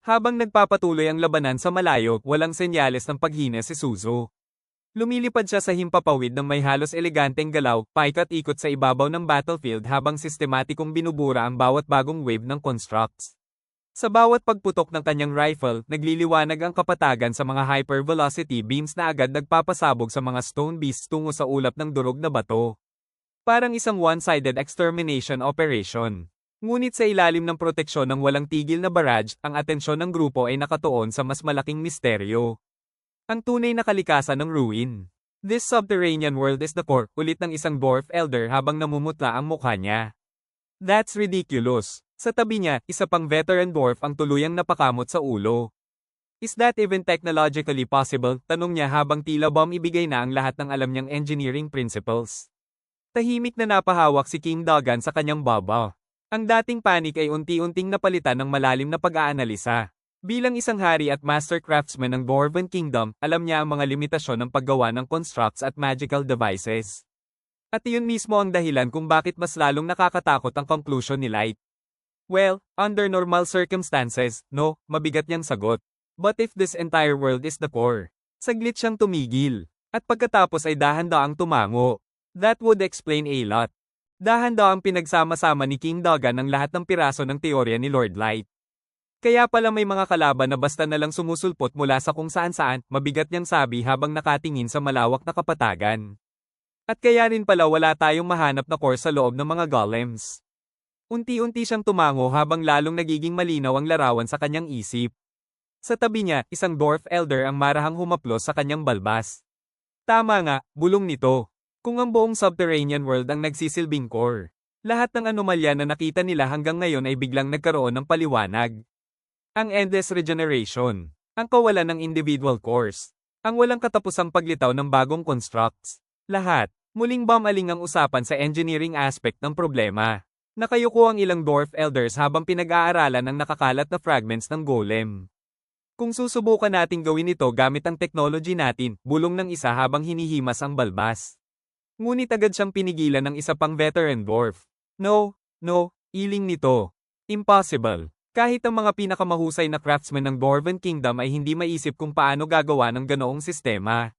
Habang nagpapatuloy ang labanan sa malayo, walang senyales ng paghina si Suzu. Lumilipad siya sa himpapawid ng may halos eleganteng galaw, paikot-ikot sa ibabaw ng battlefield habang sistematikong binubura ang bawat bagong wave ng constructs. Sa bawat pagputok ng kanyang rifle, nagliliwanag ang kapatagan sa mga hyper-velocity beams na agad nagpapasabog sa mga stone beasts tungo sa ulap ng durog na bato. Parang isang one-sided extermination operation. Ngunit sa ilalim ng proteksyon ng walang tigil na barrage, ang atensyon ng grupo ay nakatuon sa mas malaking misteryo. Ang tunay na kalikasan ng ruin. This subterranean world is the core, ulit ng isang dwarf elder habang namumutla ang mukha niya. That's ridiculous. Sa tabi niya, isa pang veteran dwarf ang tuluyang napakamot sa ulo. Is that even technologically possible? Tanong niya habang tila bomb ibigay na ang lahat ng alam niyang engineering principles. Tahimik na napahawak si King Dogan sa kanyang baba. Ang dating panik ay unti-unting napalitan ng malalim na pag-aanalisa. Bilang isang hari at master craftsman ng Dwarven Kingdom, alam niya ang mga limitasyon ng paggawa ng constructs at magical devices. At iyon mismo ang dahilan kung bakit mas lalong nakakatakot ang conclusion ni Light. Well, under normal circumstances, no, mabigat niyang sagot. But if this entire world is the core? Saglit siyang tumigil. At pagkatapos ay dahan-daang tumango. That would explain a lot. Dahan-daang pinagsama-sama ni King Dogan ang lahat ng piraso ng teorya ni Lord Light. Kaya pala may mga kalaban na basta na lang sumusulpot mula sa kung saan-saan, mabigat niyang sabi habang nakatingin sa malawak na kapatagan. At kaya rin pala wala tayong mahanap na core sa loob ng mga golems. Unti-unti siyang tumango habang lalong nagiging malinaw ang larawan sa kanyang isip. Sa tabi niya, isang dwarf elder ang marahang humaplos sa kanyang balbas. Tama nga, bulong nito. Kung ang buong subterranean world ang nagsisilbing core, lahat ng anomalya na nakita nila hanggang ngayon ay biglang nagkaroon ng paliwanag. Ang endless regeneration, ang kawalan ng individual cores, ang walang katapusang paglitaw ng bagong constructs, lahat, muling bumaling ang usapan sa engineering aspect ng problema. Nakayuko ang ilang dwarf elders habang pinag-aaralan ang nakakalat na fragments ng golem. Kung susubukan nating gawin ito gamit ang technology natin, bulong ng isa habang hinihimas ang balbas. Ngunit agad siyang pinigilan ng isa pang veteran dwarf. No, iling nito. Impossible. Kahit ang mga pinakamahusay na craftsmen ng Dwarven Kingdom ay hindi maisip kung paano gagawa ng ganoong sistema.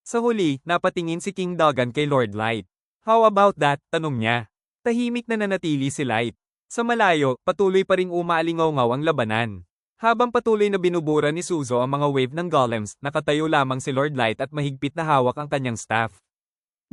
Sa huli, napatingin si King Dogan kay Lord Light. How about that? Tanong niya. Tahimik na nanatili si Light. Sa malayo, patuloy pa ring umaalingaw-ngaw ang labanan. Habang patuloy na binubura ni Suzu ang mga wave ng golems, nakatayo lamang si Lord Light at mahigpit na hawak ang kanyang staff.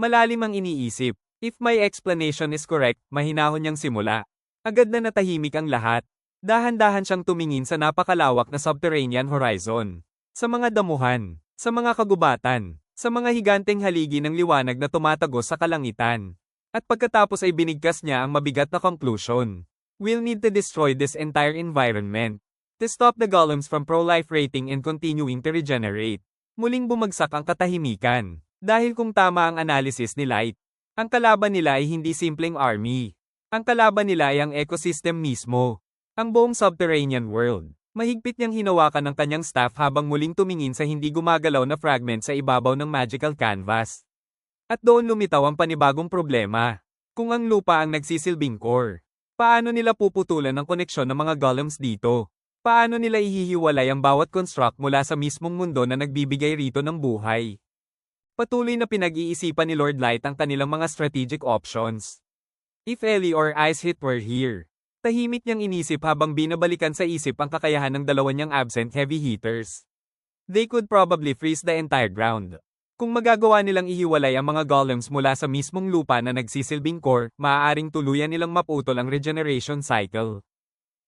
Malalim ang iniisip. If my explanation is correct, mahinahon niyang simula. Agad na natahimik ang lahat. Dahan-dahan siyang tumingin sa napakalawak na subterranean horizon. Sa mga damuhan, sa mga kagubatan, sa mga higanteng haligi ng liwanag na tumatagos sa kalangitan. At pagkatapos ay binigkas niya ang mabigat na conclusion. We'll need to destroy this entire environment to stop the golems from pro-life rating and continuing to regenerate. Muling bumagsak ang katahimikan. Dahil kung tama ang analysis ni Light, ang kalaban nila ay hindi simpleng army. Ang kalaban nila ay ang ecosystem mismo. Ang buong subterranean world. Mahigpit niyang hinawakan ng kanyang staff habang muling tumingin sa hindi gumagalaw na fragment sa ibabaw ng magical canvas. At doon lumitaw ang panibagong problema. Kung ang lupa ang nagsisilbing core, paano nila puputulan ang koneksyon ng mga golems dito? Paano nila ihihiwalay ang bawat construct mula sa mismong mundo na nagbibigay rito ng buhay? Patuloy na pinag-iisipan ni Lord Light ang kanilang mga strategic options. If Ellie or Ice Hit were here, tahimik niyang inisip habang binabalikan sa isip ang kakayahan ng dalawa niyang absent heavy hitters. They could probably freeze the entire ground. Kung magagawa nilang ihiwalay ang mga golems mula sa mismong lupa na nagsisilbing core, maaaring tuluyan nilang maputol ang regeneration cycle.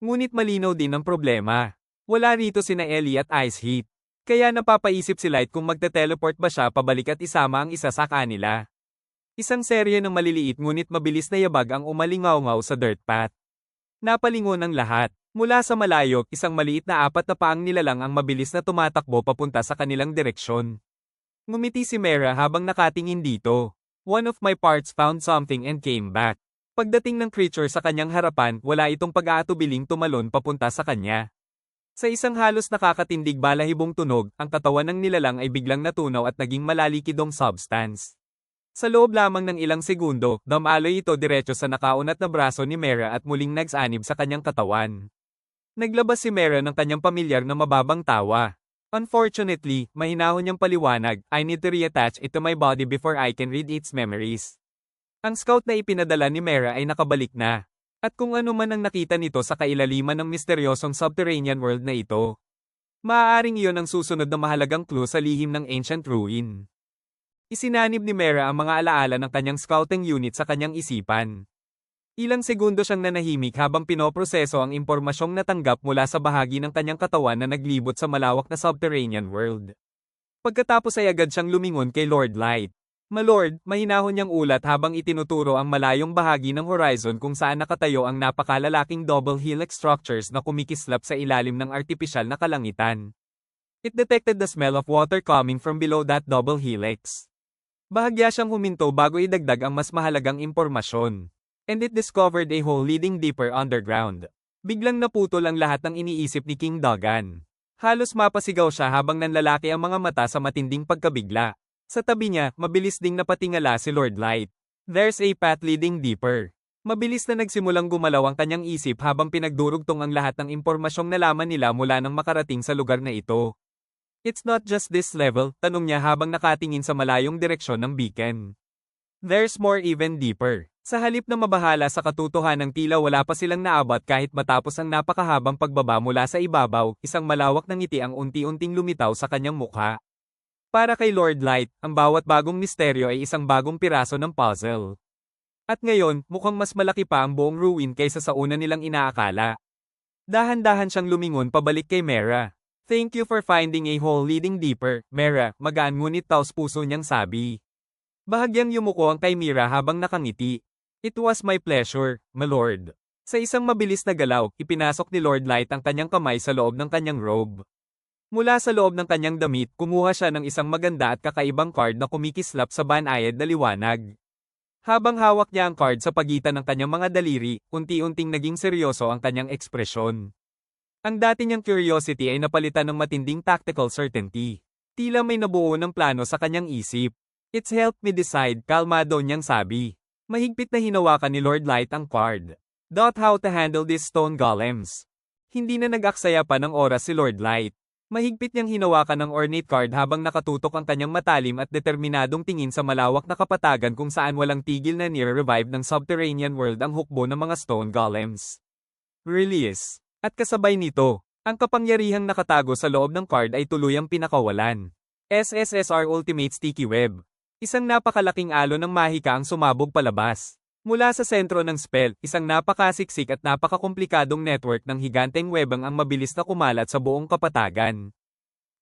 Ngunit malinaw din ang problema. Wala rito sina Ellie at Ice Heat. Kaya napapaisip si Light kung magte-teleport ba siya pabalik at isama ang isa sa kanila. Isang serye ng maliliit ngunit mabilis na yabag ang umalingaw-ngaw sa dirt path. Napalingon ang lahat. Mula sa malayo, isang maliit na apat na paang nilalang ang mabilis na tumatakbo papunta sa kanilang direksyon. Ngumiti si Mera habang nakatingin dito. One of my parts found something and came back. Pagdating ng creature sa kanyang harapan, wala itong pag-aatubiling tumalon papunta sa kanya. Sa isang halos nakakatindig balahibong tunog, ang katawan ng nilalang ay biglang natunaw at naging malalikidong substance. Sa loob lamang ng ilang segundo, dumaloy ito diretso sa nakaunat na braso ni Mera at muling nagsanib sa kanyang katawan. Naglabas si Mera ng kanyang pamilyar na mababang tawa. Unfortunately, mahinahon niyang paliwanag, I need to reattach it to my body before I can read its memories. Ang scout na ipinadala ni Mera ay nakabalik na. At kung ano man ang nakita nito sa kailaliman ng misteryosong subterranean world na ito, maaaring iyon ang susunod na mahalagang clue sa lihim ng ancient ruin. Isinanib ni Mera ang mga alaala ng kanyang scouting unit sa kanyang isipan. Ilang segundo siyang nanahimik habang pinoproseso ang impormasyong natanggap mula sa bahagi ng kanyang katawan na naglibot sa malawak na subterranean world. Pagkatapos ay agad siyang lumingon kay Lord Light. "Malord," mahinahon niyang ulat habang itinuturo ang malayong bahagi ng horizon kung saan nakatayo ang napakalalaking double helix structures na kumikislap sa ilalim ng artipisyal na kalangitan. It detected the smell of water coming from below that double helix. Bahagya siyang huminto bago idagdag ang mas mahalagang impormasyon. And it discovered a hole leading deeper underground. Biglang naputol ang lahat ng iniisip ni King Dogan. Halos mapasigaw siya habang nanlalaki ang mga mata sa matinding pagkabigla. Sa tabi niya, mabilis ding napatingala si Lord Light. There's a path leading deeper. Mabilis na nagsimulang gumalaw ang kanyang isip habang pinagdurugtong ang lahat ng impormasyong nalaman nila mula nang makarating sa lugar na ito. It's not just this level, tanong niya habang nakatingin sa malayong direksyon ng beacon. There's more even deeper. Sa halip na mabahala sa katotohanan tila wala pa silang naabot kahit matapos ang napakahabang pagbaba mula sa ibabaw, isang malawak na ngiti ang unti-unting lumitaw sa kanyang mukha. Para kay Lord Light, ang bawat bagong misteryo ay isang bagong piraso ng puzzle. At ngayon, mukhang mas malaki pa ang buong ruin kaysa sa una nilang inaakala. Dahan-dahan siyang lumingon pabalik kay Mera. Thank you for finding a hole leading deeper, Mera, magaan ngunit taos puso niyang sabi. Bahagyang yumuko ang kay Mira habang nakangiti. It was my pleasure, my lord. Sa isang mabilis na galaw, ipinasok ni Lord Light ang kanyang kamay sa loob ng kanyang robe. Mula sa loob ng kanyang damit, kumuha siya ng isang maganda at kakaibang card na kumikislap sa banayad na liwanag. Habang hawak niya ang card sa pagitan ng kanyang mga daliri, unti-unting naging seryoso ang kanyang ekspresyon. Ang dati niyang curiosity ay napalitan ng matinding tactical certainty. Tila may nabuo ng plano sa kanyang isip. It's helped me decide, kalmado niyang sabi. Mahigpit na hinawakan ni Lord Light ang card. How to handle these stone golems. Hindi na nag-aksaya pa ng oras si Lord Light. Mahigpit niyang hinawakan ang ornate card habang nakatutok ang kanyang matalim at determinadong tingin sa malawak na kapatagan kung saan walang tigil na nire-revive ng subterranean world ang hukbo ng mga stone golems. Release. At kasabay nito, ang kapangyarihang nakatago sa loob ng card ay tuluyang pinakawalan. SSSR Ultimate Sticky Web. Isang napakalaking alon ng mahika ang sumabog palabas. Mula sa sentro ng spell, isang napakasiksik at napakakomplikadong network ng higanteng webang ang mabilis na kumalat sa buong kapatagan.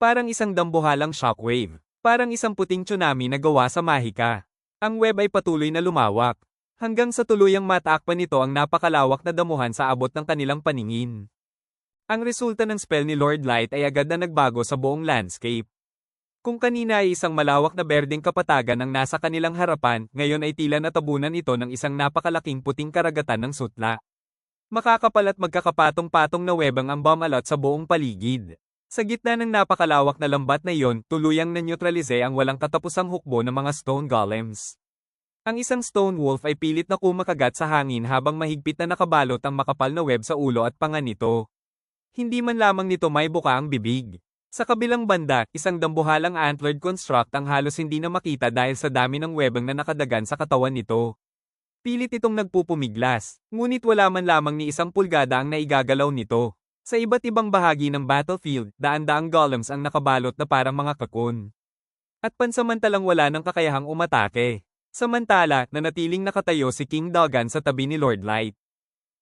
Parang isang dambuhalang shockwave. Parang isang puting tsunami na gawa sa mahika. Ang web ay patuloy na lumawak. Hanggang sa tuluyang matakpan nito ang napakalawak na damuhan sa abot ng kanilang paningin. Ang resulta ng spell ni Lord Light ay agad na nagbago sa buong landscape. Kung kanina ay isang malawak na berdeng kapatagan ang nasa kanilang harapan, ngayon ay tila natabunan ito ng isang napakalaking puting karagatan ng sutla. Makakapal at magkakapatong-patong na webang ang bumalot sa buong paligid. Sa gitna ng napakalawak na lambat na iyon, tuluyang na-neutralize ang walang katapusang hukbo ng mga stone golems. Ang isang stone wolf ay pilit na kumakagat sa hangin habang mahigpit na nakabalot ang makapal na web sa ulo at panga nito. Hindi man lamang nito may buka ang bibig. Sa kabilang banda, isang dambuhalang antlered construct ang halos hindi na makita dahil sa dami ng webang na nakadagan sa katawan nito. Pilit itong nagpupumiglas, ngunit wala man lamang ni isang pulgada ang naigagalaw nito. Sa iba't ibang bahagi ng battlefield, daan-daang golems ang nakabalot na parang mga kakun. At pansamantalang wala ng kakayahang umatake. Samantala, nanatiling nakatayo si King Dogan sa tabi ni Lord Light.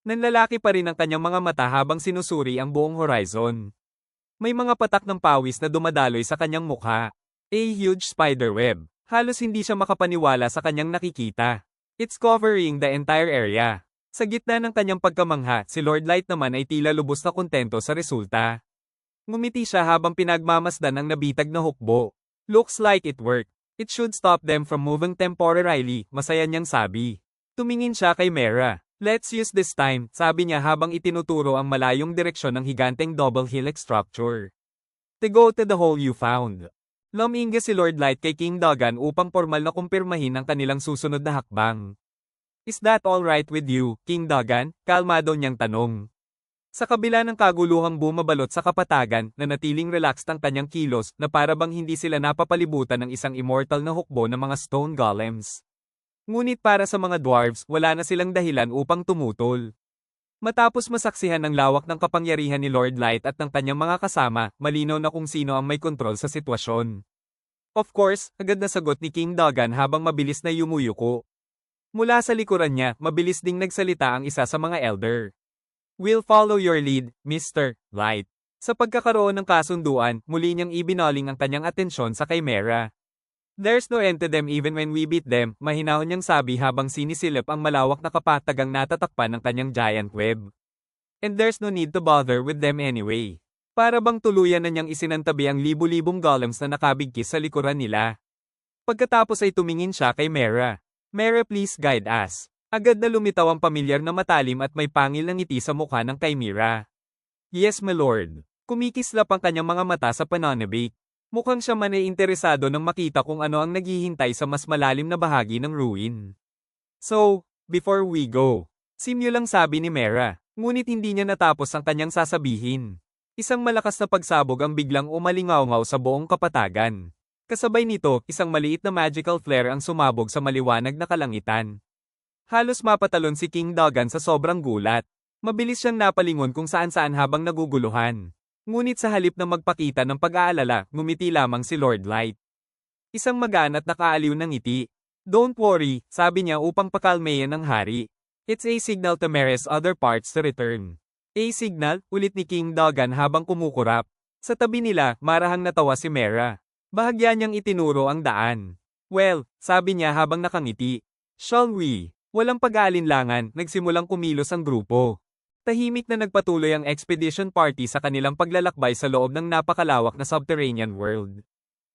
Nanlalaki pa rin ang kanyang mga mata habang sinusuri ang buong horizon. May mga patak ng pawis na dumadaloy sa kanyang mukha. A huge spiderweb. Halos hindi siya makapaniwala sa kanyang nakikita. It's covering the entire area. Sa gitna ng kanyang pagkamangha, si Lord Light naman ay tila lubos na kontento sa resulta. Ngumiti siya habang pinagmamasdan ang nabitag na hukbo. Looks like it worked. It should stop them from moving temporarily, masaya niyang sabi. Tumingin siya kay Mera. Let's use this time, sabi niya habang itinuturo ang malayong direksyon ng higanteng double helix structure. To go to the hole you found. Luminga si Lord Light kay King Dogan upang formal na kumpirmahin ang kanilang susunod na hakbang. Is that all right with you, King Dogan? Kalmado niyang tanong. Sa kabila ng kaguluhang bumabalot sa kapatagan, nanatiling relaxed ang kanyang kilos na para bang hindi sila napapalibutan ng isang immortal na hukbo ng mga stone golems. Ngunit para sa mga dwarves, wala na silang dahilan upang tumutol. Matapos masaksihan ng lawak ng kapangyarihan ni Lord Light at ng kanyang mga kasama, malinaw na kung sino ang may kontrol sa sitwasyon. Of course, agad na sagot ni King Dogan habang mabilis na yumuyuko. Mula sa likuran niya, mabilis ding nagsalita ang isa sa mga elder. "We'll follow your lead, Mr. Light." Sa pagkakaroon ng kasunduan, muli niyang ibinaling ang kanyang atensyon sa Chimera. "There's no end to them even when we beat them," mahinahon niyang sabi habang sinisilip ang malawak na kapatagang natatakpan ng kanyang giant web. "And there's no need to bother with them anyway." Para bang tuluyan na niyang isinantabi ang libu-libong golems na nakabigkis sa likuran nila. Pagkatapos ay tumingin siya kay Mera. "Mera, please guide us." Agad na lumitaw ang pamilyar na matalim at may pangil na ngiti sa mukha ng Chimera. "Yes, my lord." Kumikislap ang kanyang mga mata sa pananabik. Mukhang siya man ay interesado nang makita kung ano ang naghihintay sa mas malalim na bahagi ng ruin. "So, before we go," simyo lang sabi ni Mera, ngunit hindi niya natapos ang kanyang sasabihin. Isang malakas na pagsabog ang biglang umalingaw-ngaw sa buong kapatagan. Kasabay nito, isang maliit na magical flare ang sumabog sa maliwanag na kalangitan. Halos mapatalon si King Dogan sa sobrang gulat. Mabilis siyang napalingon kung saan-saan habang naguguluhan. Ngunit sa halip na magpakita ng pag-aalala, ngumiti lamang si Lord Light. Isang magaan at nakaaliw na ngiti. "Don't worry," sabi niya upang pakalmayan ng hari. "It's a signal to Mera's other parts to return." "A signal?" ulit ni King Dogan habang kumukurap. Sa tabi nila, marahang natawa si Mera. Bahagya niyang itinuro ang daan. "Well," sabi niya habang nakangiti. "Shall we?" Walang pag-aalinlangan, nagsimulang kumilos ang grupo. Tahimik na nagpatuloy ang expedition party sa kanilang paglalakbay sa loob ng napakalawak na subterranean world.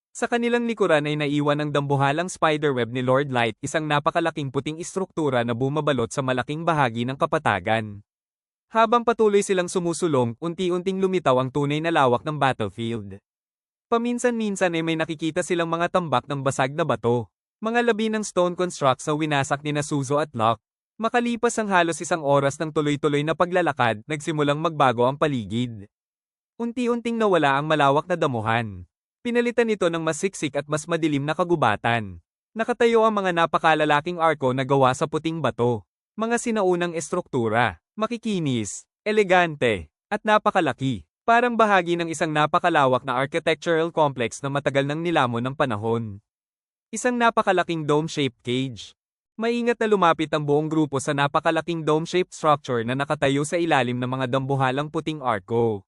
Sa kanilang likuran ay naiwan ang dambuhalang spiderweb ni Lord Light, isang napakalaking puting istruktura na bumabalot sa malaking bahagi ng kapatagan. Habang patuloy silang sumusulong, unti-unting lumitaw ang tunay na lawak ng battlefield. Paminsan-minsan ay may nakikita silang mga tambak ng basag na bato. Mga labi ng stone constructs na winasak ni Suzo at Locke. Makalipas ang halos isang oras ng tuloy-tuloy na paglalakad, nagsimulang magbago ang paligid. Unti-unting nawala ang malawak na damuhan. Pinalitan ito ng mas siksik at mas madilim na kagubatan. Nakatayo ang mga napakalalaking arko na gawa sa puting bato. Mga sinaunang estruktura, makikinis, elegante, at napakalaki. Parang bahagi ng isang napakalawak na architectural complex na matagal nang nilamon ng panahon. Isang napakalaking dome-shaped cage. Maingat na lumapit ang buong grupo sa napakalaking dome-shaped structure na nakatayo sa ilalim ng mga dambuhalang puting arko.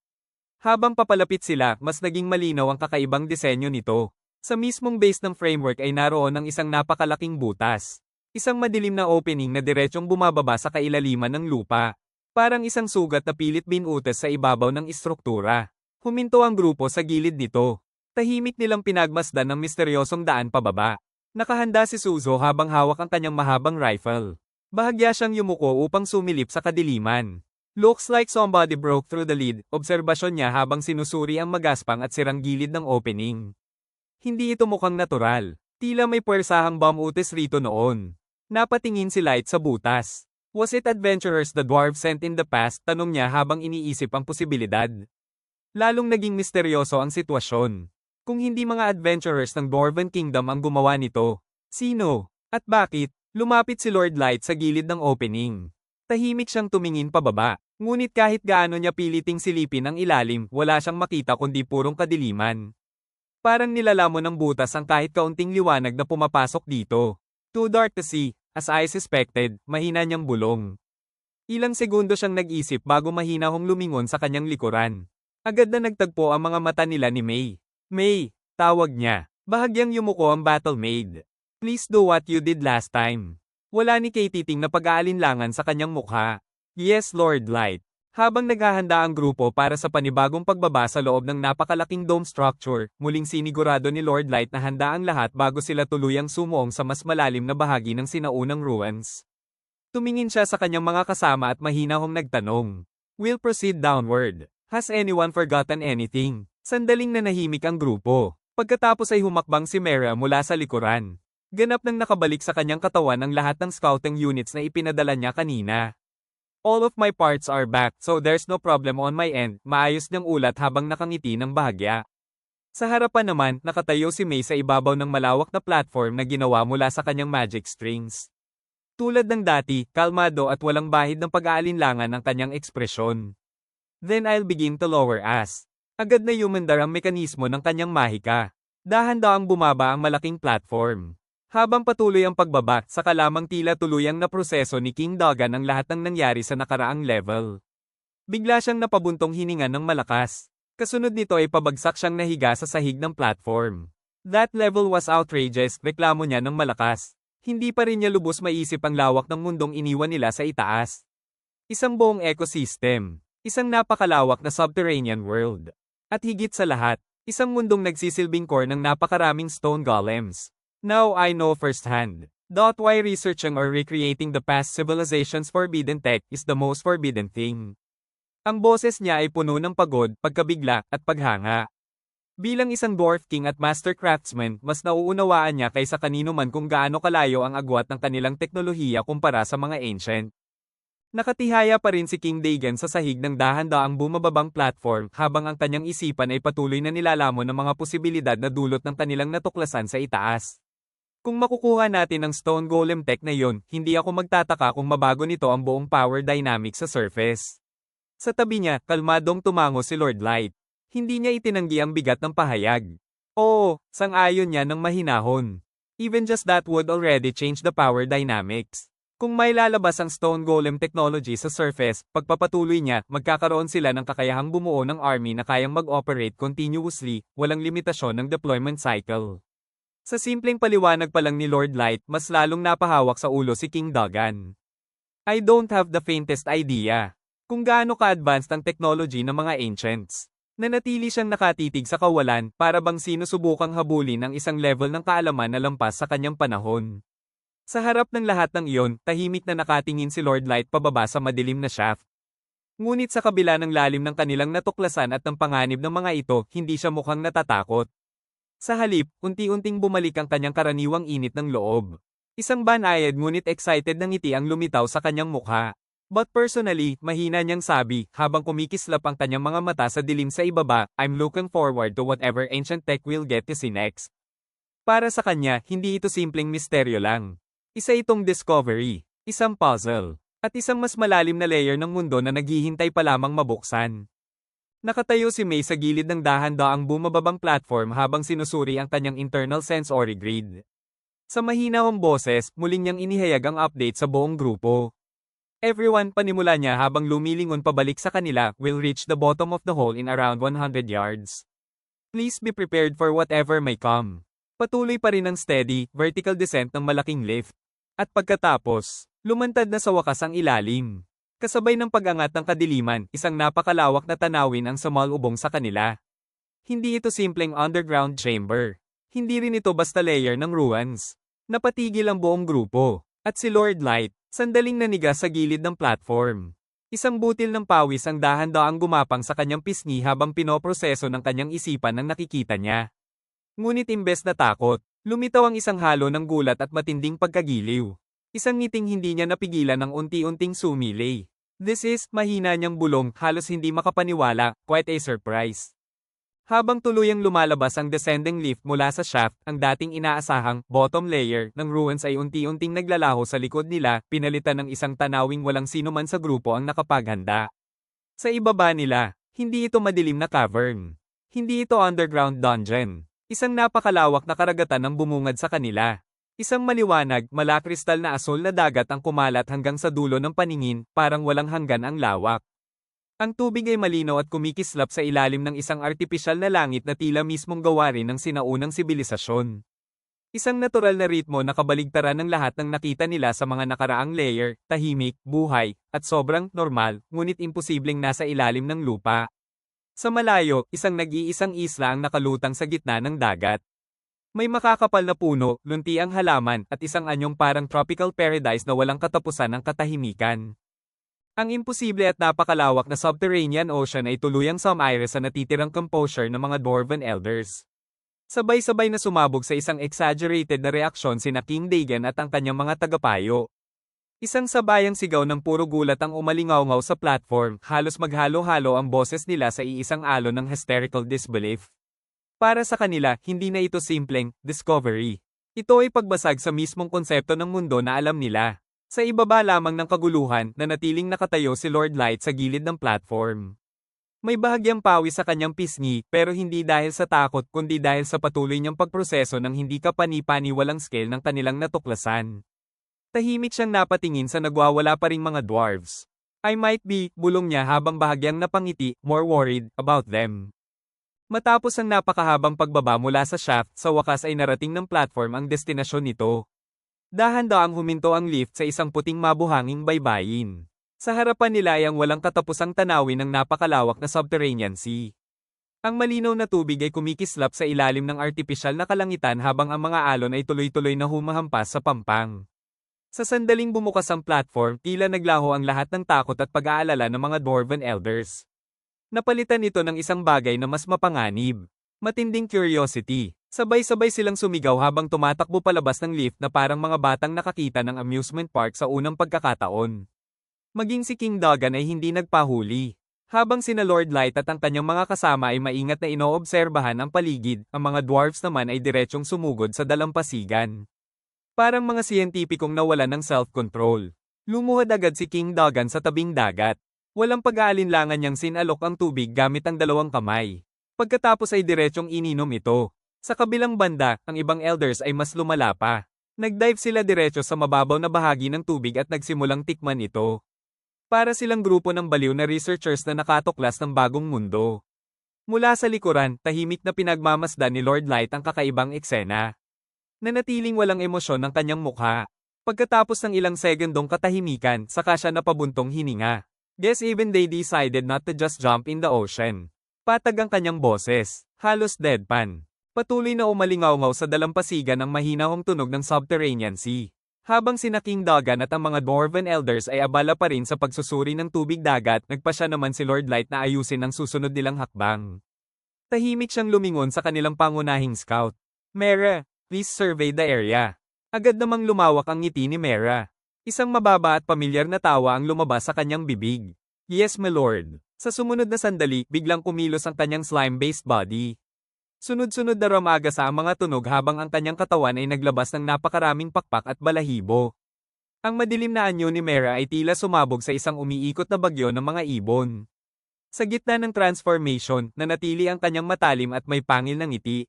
Habang papalapit sila, mas naging malinaw ang kakaibang disenyo nito. Sa mismong base ng framework ay naroon ang isang napakalaking butas. Isang madilim na opening na diretsyong bumababa sa kailaliman ng lupa. Parang isang sugat na pilit binutas sa ibabaw ng istruktura. Huminto ang grupo sa gilid nito. Tahimik nilang pinagmasdan ng misteryosong daan pababa. Nakahanda si Suzo habang hawak ang kanyang mahabang rifle. Bahagya siyang yumuko upang sumilip sa kadiliman. "Looks like somebody broke through the lid," obserbasyon niya habang sinusuri ang magaspang at sirang gilid ng opening. Hindi ito mukhang natural. Tila may puwersahang bomb utes rito noon. Napatingin si Light sa butas. "Was it adventurers the dwarf sent in the past?" tanong niya habang iniisip ang posibilidad. Lalong naging misteryoso ang sitwasyon. Kung hindi mga adventurers ng Dwarven Kingdom ang gumawa nito, sino? At bakit? Lumapit si Lord Light sa gilid ng opening. Tahimik siyang tumingin pababa, ngunit kahit gaano niya piliting silipin ang ilalim, wala siyang makita kundi purong kadiliman. Parang nilalamon ng butas ang kahit kaunting liwanag na pumapasok dito. "Too dark to see," as I suspected, mahina niyang bulong. Ilang segundo siyang nag-isip bago mahinahong lumingon sa kanyang likuran. Agad na nagtagpo ang mga mata nila ni May. "May," tawag niya. Bahagyang yumuko ang battle maid. "Please do what you did last time." Wala ni Kay titing na pag-aalinlangan sa kanyang mukha. "Yes, Lord Light." Habang naghahanda ang grupo para sa panibagong pagbaba sa loob ng napakalaking dome structure, muling sinigurado ni Lord Light na handa ang lahat bago sila tuluyang sumuong sa mas malalim na bahagi ng sinaunang ruins. Tumingin siya sa kanyang mga kasama at mahinahong nagtanong. "We'll proceed downward. Has anyone forgotten anything?" Sandaling nanahimik ang grupo. Pagkatapos ay humakbang si Mera mula sa likuran. Ganap nang nakabalik sa kanyang katawan ang lahat ng scouting units na ipinadala niya kanina. All of my parts are back, so there's no problem on my end, maayos niyang ulat habang nakangiti ng bahagya. Sa harapan naman, nakatayo si May sa ibabaw ng malawak na platform na ginawa mula sa kanyang magic strings. Tulad ng dati, kalmado at walang bahid ng pag-aalinlangan ang kanyang ekspresyon. Then I'll begin to lower us. Agad na humandar ang mekanismo ng kanyang mahika. Dahan-daang bumaba ang malaking platform. Habang patuloy ang pagbaba, saka lamang tila tuluyang na proseso ni King Dogan ang lahat ng nangyari sa nakaraang level. Bigla siyang napabuntong hininga ng malakas. Kasunod nito ay pabagsak siyang nahiga sa sahig ng platform. That level was outrageous, reklamo niya ng malakas. Hindi pa rin niya lubos maisip ang lawak ng mundong iniwan nila sa itaas. Isang buong ecosystem. Isang napakalawak na subterranean world. At higit sa lahat, isang mundong nagsisilbing core ng napakaraming stone golems. Now I know firsthand. Why researching or recreating the past civilization's forbidden tech is the most forbidden thing. Ang boses niya ay puno ng pagod, pagkabigla, at paghanga. Bilang isang dwarf king at master craftsman, mas nauunawaan niya kaysa kanino man kung gaano kalayo ang agwat ng kanilang teknolohiya kumpara sa mga ancient. Nakatihaya pa rin si King Dagan sa sahig ng dahan-daang bumababang platform habang ang kanyang isipan ay patuloy na nilalamon ng mga posibilidad na dulot ng kanilang natuklasan sa itaas. Kung makukuha natin ang Stone Golem tech na yon, hindi ako magtataka kung mabago nito ang buong power dynamic sa surface. Sa tabi niya, kalmadong tumango si Lord Light. Hindi niya itinanggi ang bigat ng pahayag. Oo, sang-ayon niya ng mahinahon. Even just that would already change the power dynamics. Kung may lalabas ang Stone Golem technology sa surface, pagpapatuloy niya, magkakaroon sila ng kakayahang bumuo ng army na kayang mag-operate continuously, walang limitasyon ng deployment cycle. Sa simpleng paliwanag pa lang ni Lord Light, mas lalong napahawak sa ulo si King Dogan. I don't have the faintest idea kung gaano ka-advanced ang technology ng mga ancients. Nanatili siyang nakatitig sa kawalan, para bang sinusubukang habulin ang isang level ng kaalaman na lampas sa kanyang panahon. Sa harap ng lahat ng iyon, tahimik na nakatingin si Lord Light pababa sa madilim na shaft. Ngunit sa kabila ng lalim ng kanilang natuklasan at ng panganib ng mga ito, hindi siya mukhang natatakot. Sa halip, unti-unting bumalik ang kanyang karaniwang init ng loob. Isang banayad ngunit excited na ngiti ang lumitaw sa kanyang mukha. But personally, mahina niyang sabi, habang kumikislap ang kanyang mga mata sa dilim sa ibaba, I'm looking forward to whatever ancient tech we'll get to see next. Para sa kanya, hindi ito simpleng misteryo lang. Isa itong discovery, isang puzzle, at isang mas malalim na layer ng mundo na naghihintay pa lamang mabuksan. Nakatayo si May sa gilid ng dahan-daang bumababang platform habang sinusuri ang kanyang internal sensory grid. Sa mahinahong boses, muling niyang inihayag ang update sa buong grupo. Everyone, panimula niya habang lumilingon pabalik sa kanila, will reach the bottom of the hole in around 100 yards. Please be prepared for whatever may come. Patuloy pa rin ang steady, vertical descent ng malaking lift. At pagkatapos, lumantad na sa wakas ang ilalim. Kasabay ng pag-angat ng kadiliman, isang napakalawak na tanawin ang sumalubong sa kanila. Hindi ito simpleng underground chamber. Hindi rin ito basta layer ng ruins. Napatigil ang buong grupo. At si Lord Light, sandaling naniga sa gilid ng platform. Isang butil ng pawis ang dahan-daang gumapang sa kanyang pisngi habang pinoproseso ng kanyang isipan ang nakikita niya. Ngunit imbes na takot, lumitaw ang isang halo ng gulat at matinding pagkagiliw. Isang ngiting hindi niya napigilan ng unti-unting sumilay. This is, mahina niyang bulong, halos hindi makapaniwala, quite a surprise. Habang tuluyang lumalabas ang descending lift mula sa shaft, ang dating inaasahang bottom layer ng ruins ay unti-unting naglalaho sa likod nila, pinalitan ng isang tanawing walang sino man sa grupo ang nakapaghanda. Sa ibaba nila, hindi ito madilim na cavern. Hindi ito underground dungeon. Isang napakalawak na karagatan ang bumungad sa kanila. Isang maliwanag, malakristal na asul na dagat ang kumalat hanggang sa dulo ng paningin, parang walang hanggan ang lawak. Ang tubig ay malinaw at kumikislap sa ilalim ng isang artipisyal na langit na tila mismong gawa rin ng sinaunang sibilisasyon. Isang natural na ritmo na kabaligtaran ng lahat ng nakita nila sa mga nakaraang layer, tahimik, buhay, at sobrang normal, ngunit imposibleng nasa ilalim ng lupa. Sa malayo, isang nag-iisang isla ang nakalutang sa gitna ng dagat. May makakapal na puno, luntiang halaman, at isang anyong parang tropical paradise na walang katapusan ng katahimikan. Ang imposible at napakalawak na subterranean ocean ay tuluyang sumire sa natitirang composure ng mga Dwarven elders. Sabay-sabay na sumabog sa isang exaggerated na reaksyon sina King Dagan at ang kanyang mga tagapayo. Isang sabayang sigaw ng puro gulat ang umalingaw-ngaw sa platform, halos maghalo-halo ang boses nila sa iisang alon ng hysterical disbelief. Para sa kanila, hindi na ito simpleng discovery. Ito ay pagbasag sa mismong konsepto ng mundo na alam nila. Sa ibaba lamang ng kaguluhan, nanatiling nakatayo si Lord Light sa gilid ng platform. May bahagyang pawis sa kanyang pisngi, pero hindi dahil sa takot kundi dahil sa patuloy niyang pagproseso ng hindi kapani-paniwalang scale ng kanilang natuklasan. Tahimik siyang napatingin sa nagwawala pa ring mga dwarves. I might be, bulong niya habang bahagyang napangiti, more worried about them. Matapos ang napakahabang pagbaba mula sa shaft, sa wakas ay narating ng platform ang destinasyon nito. Dahan-daang huminto ang lift sa isang puting mabuhanging baybayin. Sa harapan nila ay ang walang katapusang tanawin ng napakalawak na subterranean sea. Ang malinaw na tubig ay kumikislap sa ilalim ng artipisyal na kalangitan habang ang mga alon ay tuloy-tuloy na humahampas sa pampang. Sa sandaling bumukas ang platform, tila naglaho ang lahat ng takot at pag-aalala ng mga dwarven elders. Napalitan ito ng isang bagay na mas mapanganib. Matinding curiosity. Sabay-sabay silang sumigaw habang tumatakbo palabas ng lift na parang mga batang nakakita ng amusement park sa unang pagkakataon. Maging si King Dogan ay hindi nagpahuli. Habang sina Lord Light at ang kanyang mga kasama ay maingat na inoobserbahan ang paligid, ang mga dwarfs naman ay diretsyong sumugod sa dalampasigan. Parang mga siyentipikong nawalan ng self-control. Lumuhad agad si King Dogan sa tabing dagat. Walang pag-aalinlangan niyang sinalok ang tubig gamit ang dalawang kamay. Pagkatapos ay diretsyong ininom ito. Sa kabilang banda, ang ibang elders ay mas lumala pa. Nagdive sila diretsyo sa mababaw na bahagi ng tubig at nagsimulang tikman ito. Para silang grupo ng baliw na researchers na nakatuklas ng bagong mundo. Mula sa likuran, tahimik na pinagmamasdan ni Lord Light ang kakaibang eksena. Nanatiling walang emosyon ng kanyang mukha. Pagkatapos ng ilang segundong katahimikan, saka siya napabuntong hininga. Guess even they decided not to just jump in the ocean. Patag ang kanyang boses, halos deadpan. Patuloy na umalingaw-ngaw sa dalampasigan ang mahinahong tunog ng subterranean sea. Habang sina King Dogan at ang mga dwarven elders ay abala pa rin sa pagsusuri ng tubig dagat, nagpasya naman si Lord Light na ayusin ang susunod nilang hakbang. Tahimik siyang lumingon sa kanilang pangunahing scout. Mera, please survey the area. Agad namang lumawak ang ngiti ni Mera. Isang mababa at pamilyar na tawa ang lumabas sa kanyang bibig. Yes, my lord. Sa sumunod na sandali, biglang kumilos ang kanyang slime-based body. Sunod-sunod na ramagasa ang mga tunog habang ang kanyang katawan ay naglabas ng napakaraming pakpak at balahibo. Ang madilim na anyo ni Mera ay tila sumabog sa isang umiikot na bagyo ng mga ibon. Sa gitna ng transformation, nanatili ang kanyang matalim at may pangil na ngiti.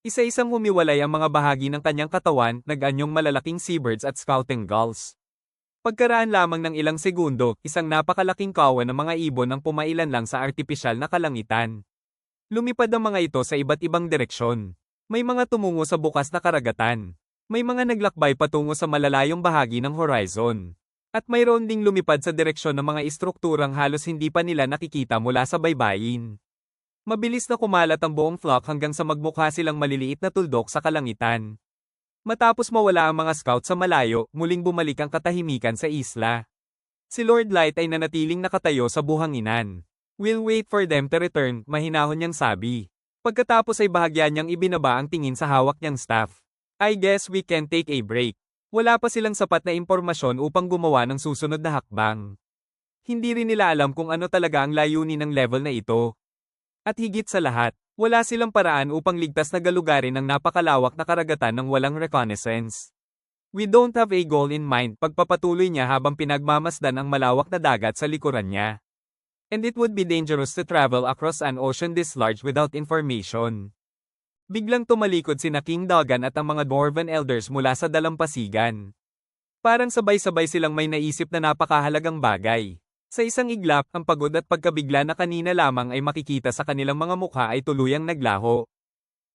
Isa-isang humiwalay ang mga bahagi ng kanyang katawan, nag-anyong malalaking seabirds at scouting gulls. Pagkaraan lamang ng ilang segundo, isang napakalaking kawan ng mga ibon ang pumailan lang sa artipisyal na kalangitan. Lumipad ang mga ito sa iba't ibang direksyon. May mga tumungo sa bukas na karagatan. May mga naglakbay patungo sa malalayong bahagi ng horizon. At mayroon ding lumipad sa direksyon ng mga istrukturang halos hindi pa nila nakikita mula sa baybayin. Mabilis na kumalat ang buong flock hanggang sa magmukha silang maliliit na tuldok sa kalangitan. Matapos mawala ang mga scout sa malayo, muling bumalik ang katahimikan sa isla. Si Lord Light ay nanatiling nakatayo sa buhanginan. We'll wait for them to return, mahinahon niyang sabi. Pagkatapos ay bahagya niyang ibinaba ang tingin sa hawak niyang staff. I guess we can take a break. Wala pa silang sapat na impormasyon upang gumawa ng susunod na hakbang. Hindi rin nila alam kung ano talaga ang layunin ng level na ito. At higit sa lahat, wala silang paraan upang ligtas na galugarin ang napakalawak na karagatan ng walang reconnaissance. We don't have a goal in mind, pagpapatuloy niya habang pinagmamasdan ang malawak na dagat sa likuran niya. And it would be dangerous to travel across an ocean this large without information. Biglang tumalikod sina King Dogan at ang mga dwarven elders mula sa dalampasigan. Parang sabay-sabay silang may naisip na napakahalagang bagay. Sa isang iglap, ang pagod at pagkabigla na kanina lamang ay makikita sa kanilang mga mukha ay tuluyang naglaho.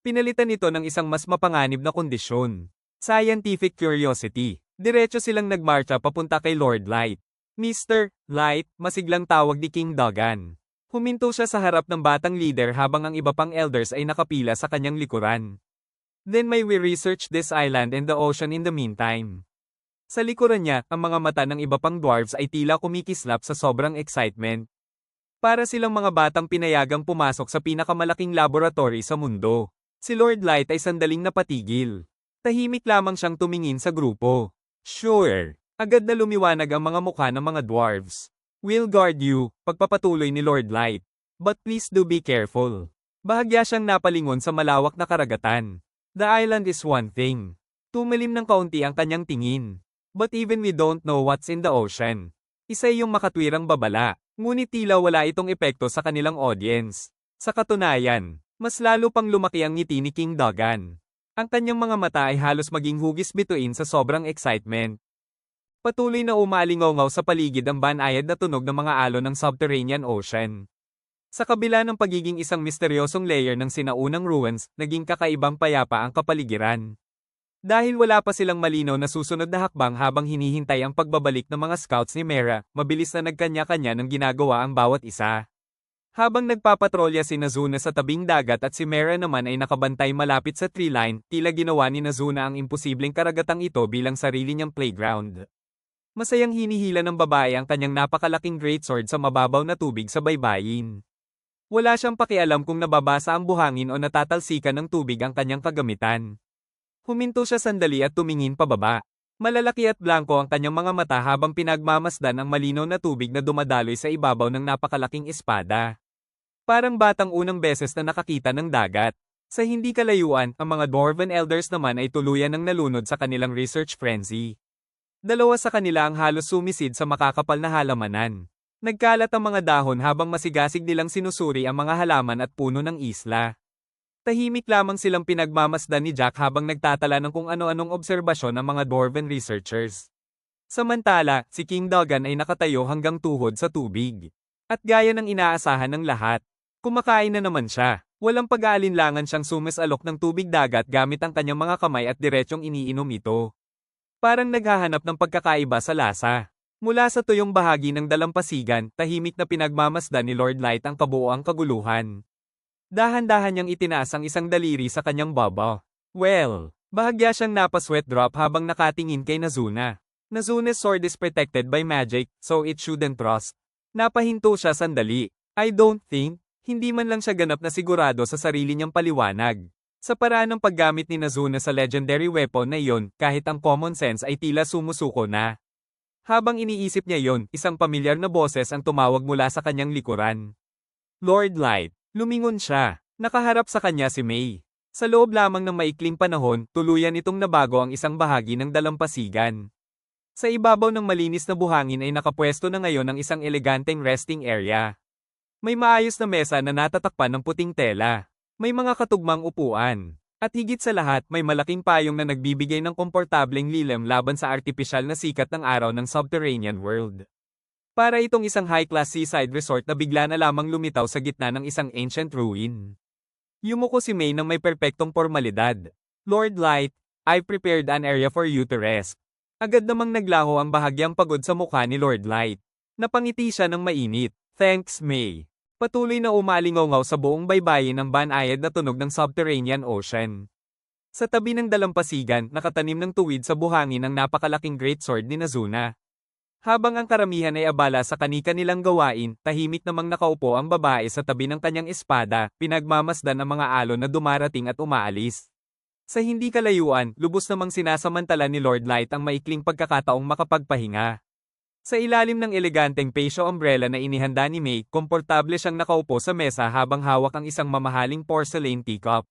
Pinalitan ito ng isang mas mapanganib na kondisyon. Scientific curiosity. Diretso silang nagmarcha papunta kay Lord Light. Mr. Light, masiglang tawag ni King Dogan. Huminto siya sa harap ng batang leader habang ang iba pang elders ay nakapila sa kanyang likuran. Then may we research this island and the ocean in the meantime. Sa likuran niya, ang mga mata ng iba pang dwarves ay tila kumikislap sa sobrang excitement. Para silang mga batang pinayagang pumasok sa pinakamalaking laboratory sa mundo. Si Lord Light ay sandaling napatigil. Tahimik lamang siyang tumingin sa grupo. Sure. Agad na lumiwanag ang mga mukha ng mga dwarves. "We'll guard you," pagpapatuloy ni Lord Light. "But please do be careful." Bahagya siyang napalingon sa malawak na karagatan. The island is one thing. Tumalim ng kaunti ang kanyang tingin. But even we don't know what's in the ocean. Isa yung makatwirang babala, ngunit tila wala itong epekto sa kanilang audience. Sa katunayan, mas lalo pang lumaki ang ngiti ni King Dogan. Ang kanyang mga mata ay halos maging hugis bituin sa sobrang excitement. Patuloy na umalingaw sa paligid ang banayad na tunog ng mga alon ng subterranean ocean. Sa kabila ng pagiging isang misteryosong layer ng sinaunang ruins, naging kakaibang payapa ang kapaligiran. Dahil wala pa silang malinaw na susunod na hakbang habang hinihintay ang pagbabalik ng mga scouts ni Mera, mabilis na nagkanya-kanya ng ginagawa ang bawat isa. Habang nagpapatrolya si Nazuna sa tabing dagat at si Mera naman ay nakabantay malapit sa tree line, tila ginawa ni Nazuna ang imposibleng karagatang ito bilang sarili niyang playground. Masayang hinihila ng babae ang kanyang napakalaking greatsword sa mababaw na tubig sa baybayin. Wala siyang pakialam kung nababasa ang buhangin o natatalsikan ng tubig ang kanyang kagamitan. Huminto siya sandali at tumingin pababa. Malalaki at blanko ang kanyang mga mata habang pinagmamasdan ang malinaw na tubig na dumadaloy sa ibabaw ng napakalaking espada. Parang batang unang beses na nakakita ng dagat. Sa hindi kalayuan, ang mga Dwarven Elders naman ay tuluyan ng nalunod sa kanilang research frenzy. Dalawa sa kanila ang halos sumisid sa makakapal na halamanan. Nagkalat ang mga dahon habang masigasig nilang sinusuri ang mga halaman at puno ng isla. Tahimik lamang silang pinagmamasdan ni Jack habang nagtatala ng kung ano-anong obserbasyon ng mga Dwarven researchers. Samantala, si King Dogan ay nakatayo hanggang tuhod sa tubig. At gaya ng inaasahan ng lahat, kumakain na naman siya. Walang pag-aalinlangan siyang sumisalok ng tubig dagat gamit ang kanyang mga kamay at diretsyong iniinom ito. Parang naghahanap ng pagkakaiba sa lasa. Mula sa tuyong bahagi ng dalampasigan, tahimik na pinagmamasdan ni Lord Light ang kabuoang kaguluhan. Dahan-dahan niyang itinaas ang isang daliri sa kanyang baba. Well, bahagya siyang napasweat drop habang nakatingin kay Nazuna. Nazuna's sword is protected by magic, so it shouldn't rust. Napahinto siya sandali. I don't think, hindi man lang siya ganap na sigurado sa sarili niyang paliwanag. Sa paraan ng paggamit ni Nazuna sa legendary weapon na iyon, kahit ang common sense ay tila sumusuko na. Habang iniisip niya yon, isang pamilyar na boses ang tumawag mula sa kanyang likuran. Lord Light, lumingon siya. Nakaharap sa kanya si May. Sa loob lamang ng maikling panahon, tuluyan itong nabago ang isang bahagi ng dalampasigan. Sa ibabaw ng malinis na buhangin ay nakapwesto na ngayon ang isang eleganteng resting area. May maayos na mesa na natatakpan ng puting tela. May mga katugmang upuan. At higit sa lahat, may malaking payong na nagbibigay ng komportableng lilim laban sa artipisyal na sikat ng araw ng subterranean world. Para itong isang high-class seaside resort na bigla na lamang lumitaw sa gitna ng isang ancient ruin. Yumuko si May ng may perpektong formalidad. Lord Light, I've prepared an area for you to rest. Agad namang naglaho ang bahagyang pagod sa mukha ni Lord Light. Napangiti siya ng mainit. Thanks, May. Patuloy na umalingaw sa buong baybayin ang banayad na tunog ng subterranean ocean. Sa tabi ng dalampasigan, nakatanim ng tuwid sa buhangin ang napakalaking greatsword ni Nazuna. Habang ang karamihan ay abala sa kani-kanilang gawain, tahimik namang nakaupo ang babae sa tabi ng kanyang espada, pinagmamasdan ang mga alon na dumarating at umaalis. Sa hindi kalayuan, lubos namang sinasamantala ni Lord Light ang maikling pagkakataong makapagpahinga. Sa ilalim ng eleganteng patio umbrella na inihanda ni May, komportable siyang nakaupo sa mesa habang hawak ang isang mamahaling porcelain teacup.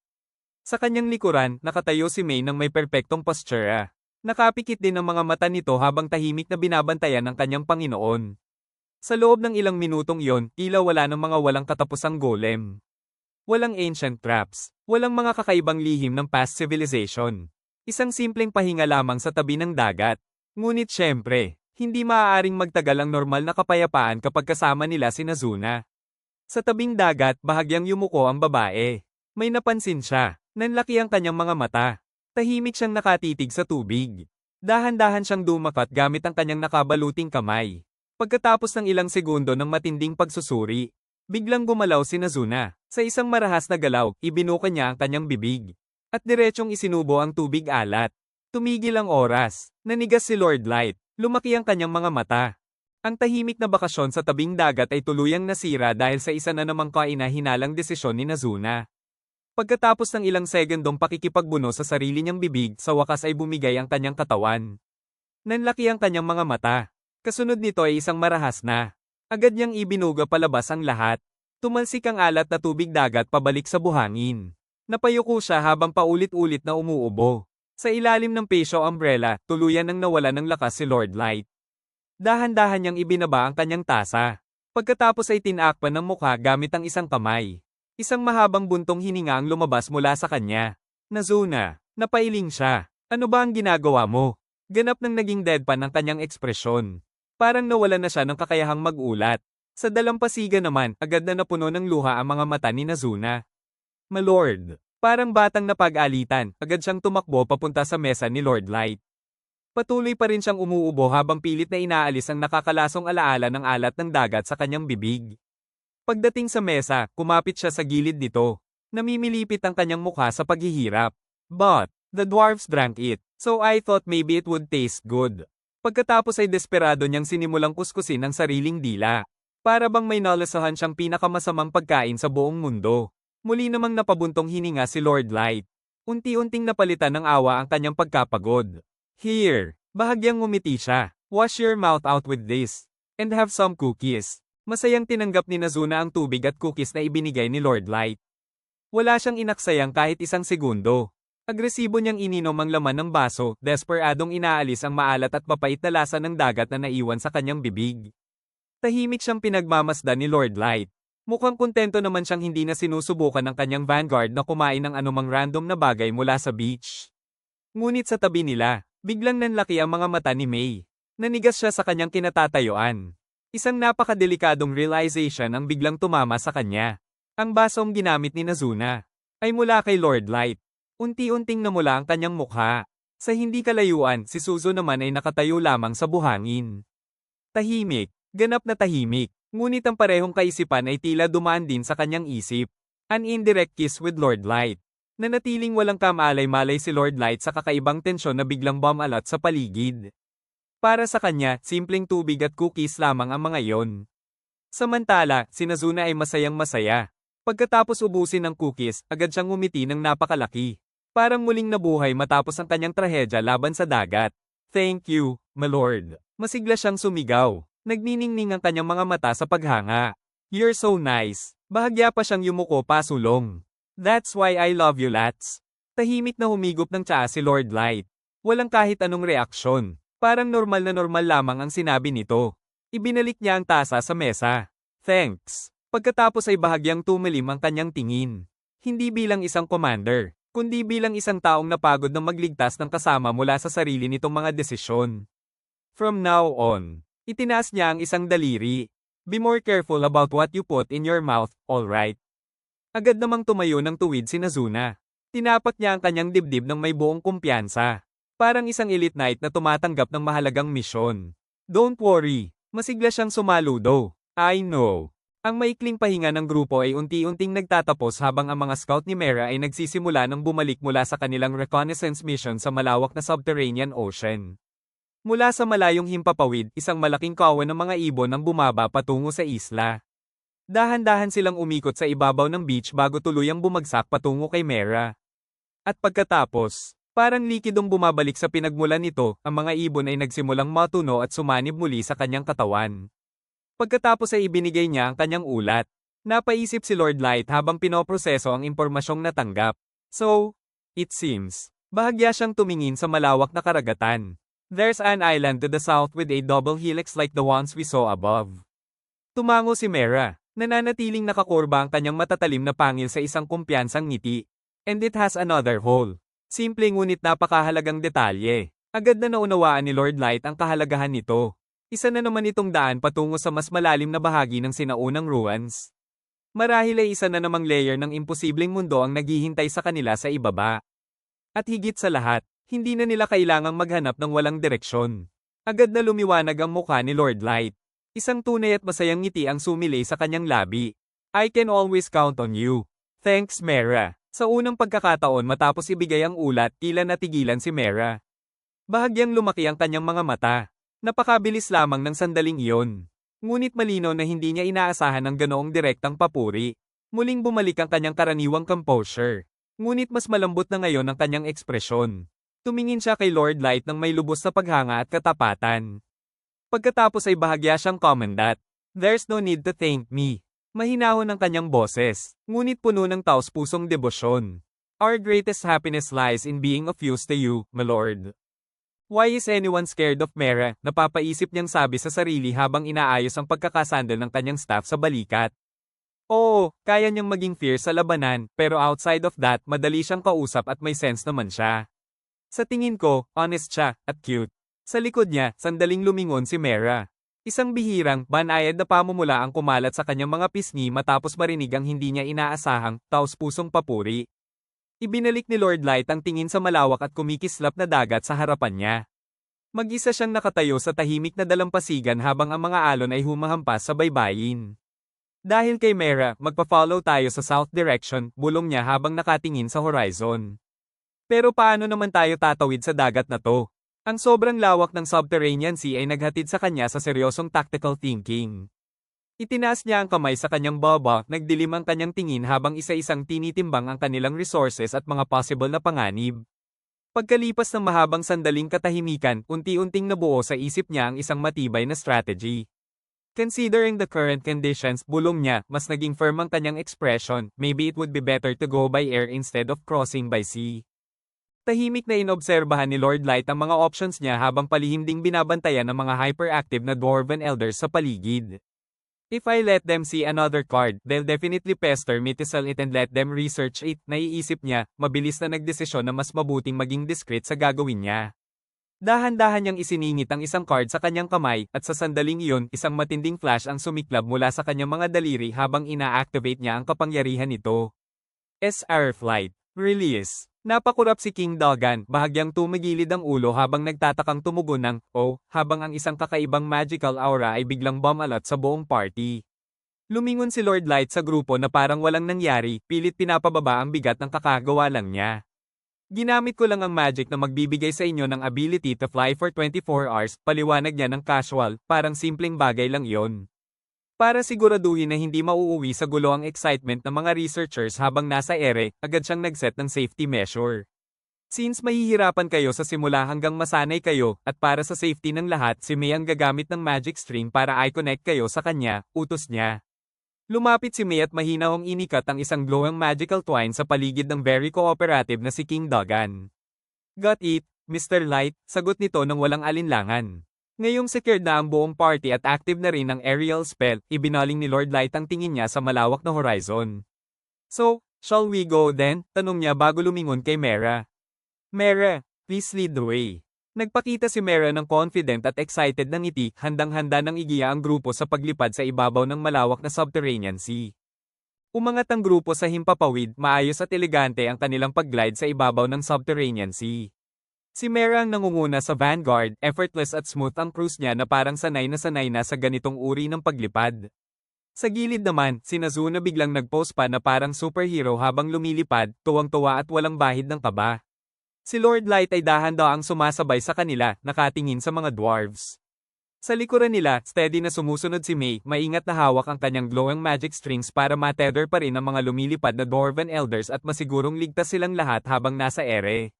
Sa kanyang likuran, nakatayo si May ng may perpektong postura. Nakapikit din ang mga mata nito habang tahimik na binabantayan ng kanyang Panginoon. Sa loob ng ilang minutong iyon, tila wala ng mga walang katapusang golem. Walang ancient traps, walang mga kakaibang lihim ng past civilization. Isang simpleng pahinga lamang sa tabi ng dagat. Ngunit syempre, hindi maaaring magtagal ang normal na kapayapaan kapag kasama nila si Nazuna. Sa tabing dagat, bahagyang yumuko ang babae. May napansin siya. Nanlaki ang kanyang mga mata. Tahimik siyang nakatitig sa tubig. Dahan-dahan siyang dumakat gamit ang kanyang nakabaluting kamay. Pagkatapos ng ilang segundo ng matinding pagsusuri, biglang gumalaw si Nazuna. Sa isang marahas na galaw, ibinuka niya ang kanyang bibig. At diretsyong isinubo ang tubig alat. Tumigil ang oras. Nanigas si Lord Light. Lumaki ang kanyang mga mata. Ang tahimik na bakasyon sa tabing dagat ay tuluyang nasira dahil sa isa na namang kainahinalang desisyon ni Nazuna. Pagkatapos ng ilang segundong pakikipagbuno sa sarili niyang bibig, sa wakas ay bumigay ang kanyang katawan. Nanlaki ang kanyang mga mata. Kasunod nito ay isang marahas na. Agad niyang ibinuga palabas ang lahat. Tumalsik ang alat na tubig dagat pabalik sa buhangin. Napayuko siya habang paulit-ulit na umuubo. Sa ilalim ng peso umbrella, tuluyan nang nawala ng lakas si Lord Light. Dahan-dahan niyang ibinaba ang kanyang tasa. Pagkatapos ay tinakpan ng mukha gamit ang isang kamay. Isang mahabang buntong hininga ang lumabas mula sa kanya. Nazuna, napailing siya. Ano ba ang ginagawa mo? Ganap nang naging deadpan ang kanyang ekspresyon. Parang nawala na siya ng kakayahang mag-ulat. Sa dalampasigan naman, agad na napuno ng luha ang mga mata ni Nazuna. "My Lord." Parang batang napag-alitan, agad siyang tumakbo papunta sa mesa ni Lord Light. Patuloy pa rin siyang umuubo habang pilit na inaalis ang nakakalasong alaala ng alat ng dagat sa kanyang bibig. Pagdating sa mesa, kumapit siya sa gilid nito. Namimilipit ang kanyang mukha sa paghihirap. "But, the dwarfs drank it, so I thought maybe it would taste good." Pagkatapos ay desperado niyang sinimulang kuskusin ang sariling dila. Para bang may nalasahan siyang pinakamasamang pagkain sa buong mundo. Muli namang napabuntong hininga si Lord Light. Unti-unting napalitan ng awa ang kanyang pagkapagod. "Here." Bahagyang ngumiti siya. "Wash your mouth out with this. And have some cookies." Masayang tinanggap ni Nazuna ang tubig at cookies na ibinigay ni Lord Light. Wala siyang inaksayang kahit isang segundo. Agresibo niyang ininom ang laman ng baso, desperadong inaalis ang maalat at mapait na lasa ng dagat na naiwan sa kanyang bibig. Tahimik siyang pinagmamasdan ni Lord Light. Mukhang kontento naman siyang hindi na sinusubukan ng kanyang vanguard na kumain ng anumang random na bagay mula sa beach. Ngunit sa tabi nila, biglang nanlaki ang mga mata ni May. Nanigas siya sa kanyang kinatatayuan. Isang napakadelikadong realization ang biglang tumama sa kanya. Ang basong ginamit ni Nazuna ay mula kay Lord Light. Unti-unting namula ang kanyang mukha. Sa hindi kalayuan, si Suzu naman ay nakatayo lamang sa buhangin. Tahimik. Ganap na tahimik, ngunit ang parehong kaisipan ay tila dumaan din sa kanyang isip. An indirect kiss with Lord Light. Nanatiling walang kamalay-malay si Lord Light sa kakaibang tensyon na biglang bumalat sa paligid. Para sa kanya, simpleng tubig at cookies lamang ang mga iyon. Samantala, si Nazuna ay masayang-masaya. Pagkatapos ubusin ng cookies, agad siyang ngumiti ng napakalaki. Parang muling nabuhay matapos ang kanyang trahedya laban sa dagat. "Thank you, my lord." Masigla siyang sumigaw. Nagniningning ang kanyang mga mata sa paghanga. "You're so nice." Bahagya pa siyang yumuko pasulong. "That's why I love you lots." Tahimik na humigop ng tsaa si Lord Light. Walang kahit anong reaksyon. Parang normal na normal lamang ang sinabi nito. Ibinalik niya ang tasa sa mesa. "Thanks." Pagkatapos ay bahagyang tumilim ang kanyang tingin. Hindi bilang isang commander, kundi bilang isang taong napagod na magligtas ng kasama mula sa sarili nitong mga desisyon. From now on, itinaas niya ang isang daliri. "Be more careful about what you put in your mouth, alright?" Agad namang tumayo ng tuwid si Nazuna. Tinapat niya ang kanyang dibdib ng may buong kumpiyansa. Parang isang elite knight na tumatanggap ng mahalagang misyon. "Don't worry." Masigla siyang sumaludo. "I know." Ang maikling pahinga ng grupo ay unti-unting nagtatapos habang ang mga scout ni Mera ay nagsisimula ng bumalik mula sa kanilang reconnaissance mission sa malawak na subterranean ocean. Mula sa malayong himpapawid, isang malaking kawan ng mga ibon ang bumaba patungo sa isla. Dahan-dahan silang umikot sa ibabaw ng beach bago tuluyang bumagsak patungo kay Mera. At pagkatapos, parang likidong bumabalik sa pinagmulan nito, ang mga ibon ay nagsimulang matuno at sumanib muli sa kanyang katawan. Pagkatapos ay ibinigay niya ang kanyang ulat. Napaisip si Lord Light habang pinoproseso ang impormasyong natanggap. "So, it seems." Bahagya siyang tumingin sa malawak na karagatan. "There's an island to the south with a double helix like the ones we saw above." Tumango si Mera. Nananatiling nakakurba ang kanyang matatalim na pangil sa isang kumpiyansang ngiti. "And it has another hole." Simple ngunit napakahalagang detalye. Agad na naunawaan ni Lord Light ang kahalagahan nito. Isa na naman itong daan patungo sa mas malalim na bahagi ng sinaunang ruins. Marahil ay isa na namang layer ng imposibleng mundo ang naghihintay sa kanila sa ibaba. At higit sa lahat, hindi na nila kailangang maghanap ng walang direksyon. Agad na lumiwanag ang mukha ni Lord Light. Isang tunay at masayang ngiti ang sumilay sa kanyang labi. "I can always count on you." "Thanks, Mera." Sa unang pagkakataon matapos ibigay ang ulat, tila natigilan si Mera. Bahagyang lumaki ang kanyang mga mata. Napakabilis lamang ng sandaling iyon. Ngunit malinaw na hindi niya inaasahan ang ganoong direktang papuri. Muling bumalik ang kanyang karaniwang composure. Ngunit mas malambot na ngayon ang kanyang ekspresyon. Tumingin siya kay Lord Light ng may lubos na paghanga at katapatan. Pagkatapos ay bahagya siyang commendat. "There's no need to thank me." Mahinahon ang kanyang boses, ngunit puno ng taos-pusong debosyon. "Our greatest happiness lies in being of use to you, my lord." "Why is anyone scared of Mera?" Napapaisip niyang sabi sa sarili habang inaayos ang pagkakasandal ng kanyang staff sa balikat. Oo, kaya niyang maging fierce sa labanan, pero outside of that, madali siyang kausap at may sense naman siya. Sa tingin ko, honest siya, at cute. Sa likod niya, sandaling lumingon si Mera. Isang bihirang, banayad na pamumula ang kumalat sa kanyang mga pisngi matapos marinig ang hindi niya inaasahang, taos-pusong papuri. Ibinalik ni Lord Light ang tingin sa malawak at kumikislap na dagat sa harapan niya. Mag-isa siyang nakatayo sa tahimik na dalampasigan habang ang mga alon ay humahampas sa baybayin. "Dahil kay Mera, magpa-follow tayo sa south direction," bulong niya habang nakatingin sa horizon. "Pero paano naman tayo tatawid sa dagat na to?" Ang sobrang lawak ng subterranean sea ay naghatid sa kanya sa seryosong tactical thinking. Itinaas niya ang kamay sa kanyang baba, nagdilim ang kanyang tingin habang isa-isang tinitimbang ang kanilang resources at mga possible na panganib. Pagkalipas ng mahabang sandaling katahimikan, unti-unting nabuo sa isip niya ang isang matibay na strategy. Considering the current conditions, bulong niya, mas naging firm ang kanyang expression, maybe it would be better to go by air instead of crossing by sea. Tahimik na inobserbahan ni Lord Light ang mga options niya habang palihim ding binabantayan ng mga hyperactive na dwarven elders sa paligid. "If I let them see another card, they'll definitely pester me to sell it and let them research it," naiisip niya, mabilis na nagdesisyon na mas mabuting maging discreet sa gagawin niya. Dahan-dahan niyang isiningit ang isang card sa kanyang kamay, at sa sandaling iyon, isang matinding flash ang sumiklab mula sa kanyang mga daliri habang ina-activate niya ang kapangyarihan nito. SR Flight. Release. Napakurap si King Dogan, bahagyang tumigilid ang ulo habang nagtatakang tumugon ng, "Oh," habang ang isang kakaibang magical aura ay biglang bumalat sa buong party. Lumingon si Lord Light sa grupo na parang walang nangyari, pilit pinapababa ang bigat ng kakagawa lang niya. "Ginamit ko lang ang magic na magbibigay sa inyo ng ability to fly for 24 hours, paliwanag niya ng casual, parang simpleng bagay lang iyon. Para siguraduhin na hindi mauuwi sa gulo ang excitement ng mga researchers habang nasa ere, agad siyang nagset ng safety measure. "Since mahihirapan kayo sa simula hanggang masanay kayo, at para sa safety ng lahat, si May ang gagamit ng magic string para i-connect kayo sa kanya," utos niya. Lumapit si May at mahinahong inikat ang isang glowing magical twine sa paligid ng very cooperative na si King Dogan. "Got it, Mr. Light," sagot nito nang walang alinlangan. Ngayong secured na ang buong party at active na rin ang aerial spell, ibinaling ni Lord Light ang tingin niya sa malawak na horizon. "So, shall we go then?" tanong niya bago lumingon kay Mera. "Mera, please lead the way." Nagpakita si Mera ng confident at excited na ngiti, handang-handa nang igiya ang grupo sa paglipad sa ibabaw ng malawak na subterranean sea. Umangat ang grupo sa himpapawid, maayos at elegante ang kanilang pagglide sa ibabaw ng subterranean sea. Si Mera ang nangunguna sa vanguard, effortless at smooth ang cruise niya na parang sanay na sa ganitong uri ng paglipad. Sa gilid naman, si Nazuna biglang nag-pose pa na parang superhero habang lumilipad, tuwang-tuwa at walang bahid ng kaba. Si Lord Light ay dahan-daang sumasabay sa kanila, nakatingin sa mga dwarves. Sa likuran nila, steady na sumusunod si May, maingat na hawak ang kanyang glowing magic strings para matether pa rin ang mga lumilipad na dwarven elders at masigurong ligtas silang lahat habang nasa ere.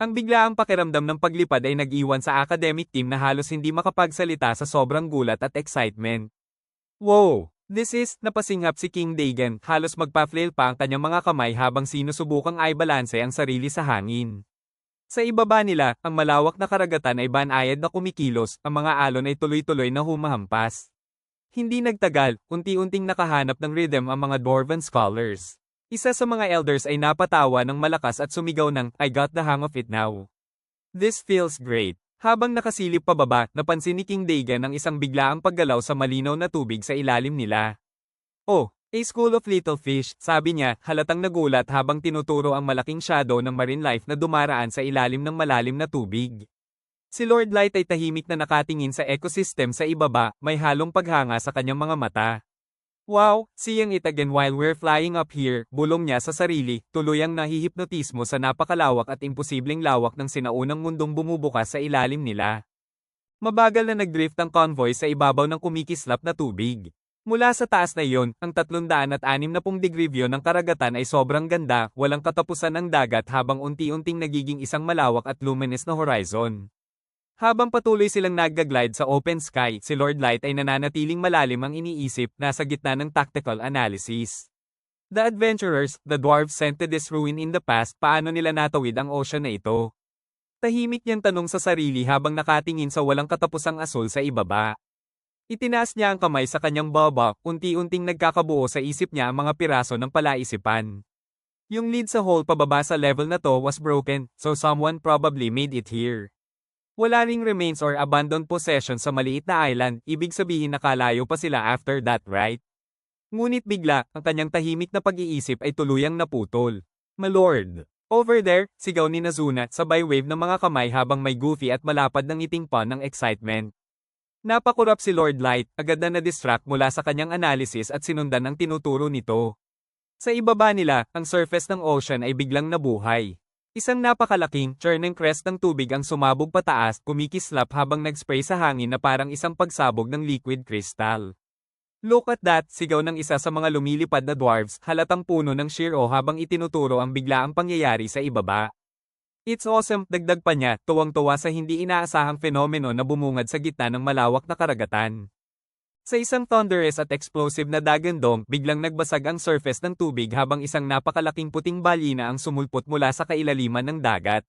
Ang biglaang pakiramdam ng paglipad ay nag-iwan sa academic team na halos hindi makapagsalita sa sobrang gulat at excitement. "Wow! This is," napasinghap si King Dagan, halos magpa-flail pa ang kanyang mga kamay habang sinusubukang i-balanse ang sarili sa hangin. Sa ibaba nila, ang malawak na karagatan ay banayad na kumikilos, ang mga alon ay tuloy-tuloy na humahampas. Hindi nagtagal, unti-unting nakahanap ng rhythm ang mga dwarven scholars. Isa sa mga elders ay napatawa ng malakas at sumigaw ng, "I got the hang of it now. This feels great." Habang nakasilip pababa, napansin ni King Dagan ang isang biglaang paggalaw sa malinaw na tubig sa ilalim nila. "Oh, a school of little fish," sabi niya, halatang nagulat habang tinuturo ang malaking shadow ng marine life na dumaraan sa ilalim ng malalim na tubig. Si Lord Light ay tahimik na nakatingin sa ecosystem sa ibaba, may halong paghanga sa kanyang mga mata. "Wow, seeing it again while we're flying up here," bulong niya sa sarili, tuluyang nahihipnotismo sa napakalawak at imposibleng lawak ng sinaunang mundong bumubukas sa ilalim nila. Mabagal na nagdrift ang convoy sa ibabaw ng kumikislap na tubig. Mula sa taas na iyon, ang 360 degree view ng karagatan ay sobrang ganda, walang katapusan ang dagat habang unti-unting nagiging isang malawak at luminous na horizon. Habang patuloy silang nagga-glide sa open sky, si Lord Light ay nananatiling malalim ang iniisip, nasa gitna ng tactical analysis. The adventurers, the dwarves sent to this ruin in the past, paano nila natawid ang ocean na ito? Tahimik niyang tanong sa sarili habang nakatingin sa walang katapusang asul sa ibaba. Itinaas niya ang kamay sa kanyang baba, unti-unting nagkakabuo sa isip niya ang mga piraso ng palaisipan. Yung lead sa hole pababa sa level na to was broken, so someone probably made it here. Wala ring remains or abandoned possession sa maliit na island, ibig sabihin nakalayo pa sila after that, right? Ngunit bigla, ang kanyang tahimik na pag-iisip ay tuluyang naputol. My lord! Over there, sigaw ni Nazuna, sabay wave ng mga kamay habang may goofy at malapad ng ngiting pa ng excitement. Napakurap si Lord Light, agad na na-distract mula sa kanyang analysis at sinundan ang tinuturo nito. Sa ibaba nila, ang surface ng ocean ay biglang nabuhay. Isang napakalaking, churning crest ng tubig ang sumabog pataas, kumikislap habang nag-spray sa hangin na parang isang pagsabog ng liquid crystal. Look at that, sigaw ng isa sa mga lumilipad na dwarves, halatang puno ng Shiro habang itinuturo ang biglaang pangyayari sa ibaba. It's awesome, dagdag pa niya, tuwang-tuwa sa hindi inaasahang fenomeno na bumungad sa gitna ng malawak na karagatan. Sa isang thunderous at explosive na dagandong, biglang nagbasag ang surface ng tubig habang isang napakalaking puting balyina ang sumulpot mula sa kailaliman ng dagat.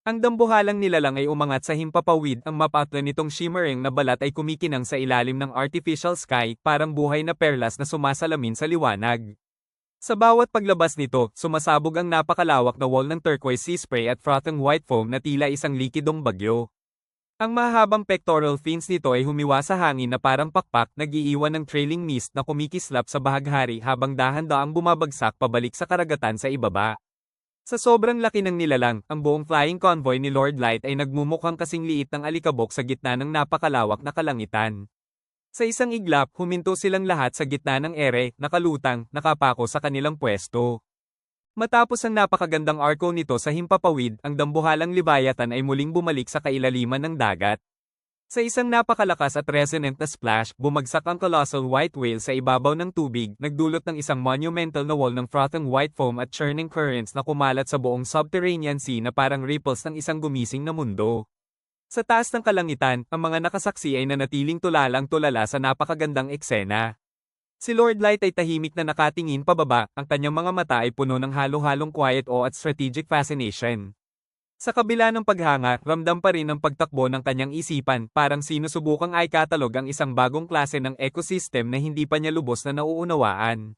Ang dambuhalang nilalang ay umangat sa himpapawid, ang mapatlo nitong shimmering na balat ay kumikinang sa ilalim ng artificial sky, parang buhay na perlas na sumasalamin sa liwanag. Sa bawat paglabas nito, sumasabog ang napakalawak na wall ng turquoise sea spray at frothing white foam na tila isang likidong bagyo. Ang mahabang pectoral fins nito ay humiwa sa hangin na parang pakpak, nag-iiwan ng trailing mist na kumikislap sa bahaghari habang dahan-daang bumabagsak pabalik sa karagatan sa ibaba. Sa sobrang laki ng nilalang, ang buong flying convoy ni Lord Light ay nagmumukhang kasing liit ng alikabok sa gitna ng napakalawak na kalangitan. Sa isang iglap, huminto silang lahat sa gitna ng ere, nakalutang, nakapako sa kanilang pwesto. Matapos ang napakagandang arco nito sa himpapawid, ang dambuhalang libayatan ay muling bumalik sa kailaliman ng dagat. Sa isang napakalakas at resonant na splash, bumagsak ang colossal white whale sa ibabaw ng tubig, nagdulot ng isang monumental na wall ng frothing white foam at churning currents na kumalat sa buong subterranean sea na parang ripples ng isang gumising na mundo. Sa taas ng kalangitan, ang mga nakasaksi ay nanatiling tulalang-tulala sa napakagandang eksena. Si Lord Light ay tahimik na nakatingin pababa, ang kanyang mga mata ay puno ng halo-halong quiet awe at strategic fascination. Sa kabila ng paghanga, ramdam pa rin ang pagtakbo ng kanyang isipan, parang sinusubukang i-catalog ang isang bagong klase ng ecosystem na hindi pa niya lubos na nauunawaan.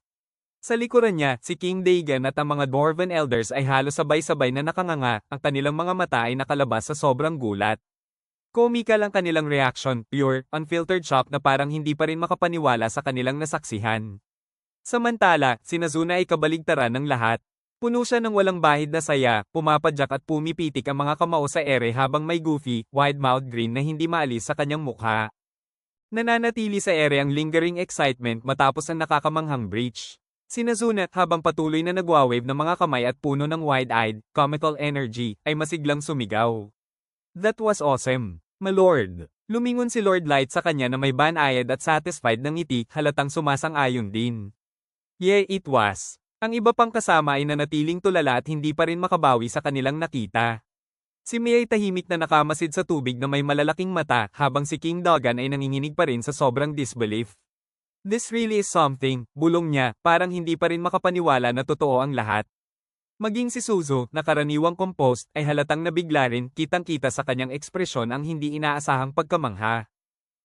Sa likuran niya, si King Dagon at ang mga Dwarven Elders ay halos sabay-sabay na nakanganga, ang kanilang mga mata ay nakalabas sa sobrang gulat. Komikal ang kanilang reaction, pure, unfiltered shock na parang hindi pa rin makapaniwala sa kanilang nasaksihan. Samantala, si Nazuna ay kabaligtaran ng lahat. Puno siya ng walang bahid na saya, pumapadyak at pumipitik ang mga kamao sa ere habang may goofy, wide-mouthed grin na hindi maalis sa kanyang mukha. Nananatili sa ere ang lingering excitement matapos ang nakakamanghang breach. Si Nazuna, habang patuloy na nagwawave ng mga kamay at puno ng wide-eyed, comical energy, ay masiglang sumigaw. That was awesome. My lord. Lumingon si Lord Light sa kanya na may banayad at satisfied ng ngiti, halatang sumasang-ayon din. Yeah, it was. Ang iba pang kasama ay nanatiling tulala at hindi pa rin makabawi sa kanilang nakita. Si Mei ay tahimik na nakamasid sa tubig na may malalaking mata, habang si King Dogan ay nanginginig pa rin sa sobrang disbelief. This really is something, bulong niya, parang hindi pa rin makapaniwala na totoo ang lahat. Maging si Suzu, na karaniwang composed, ay halatang nabigla rin, kitang-kita sa kanyang ekspresyon ang hindi inaasahang pagkamangha.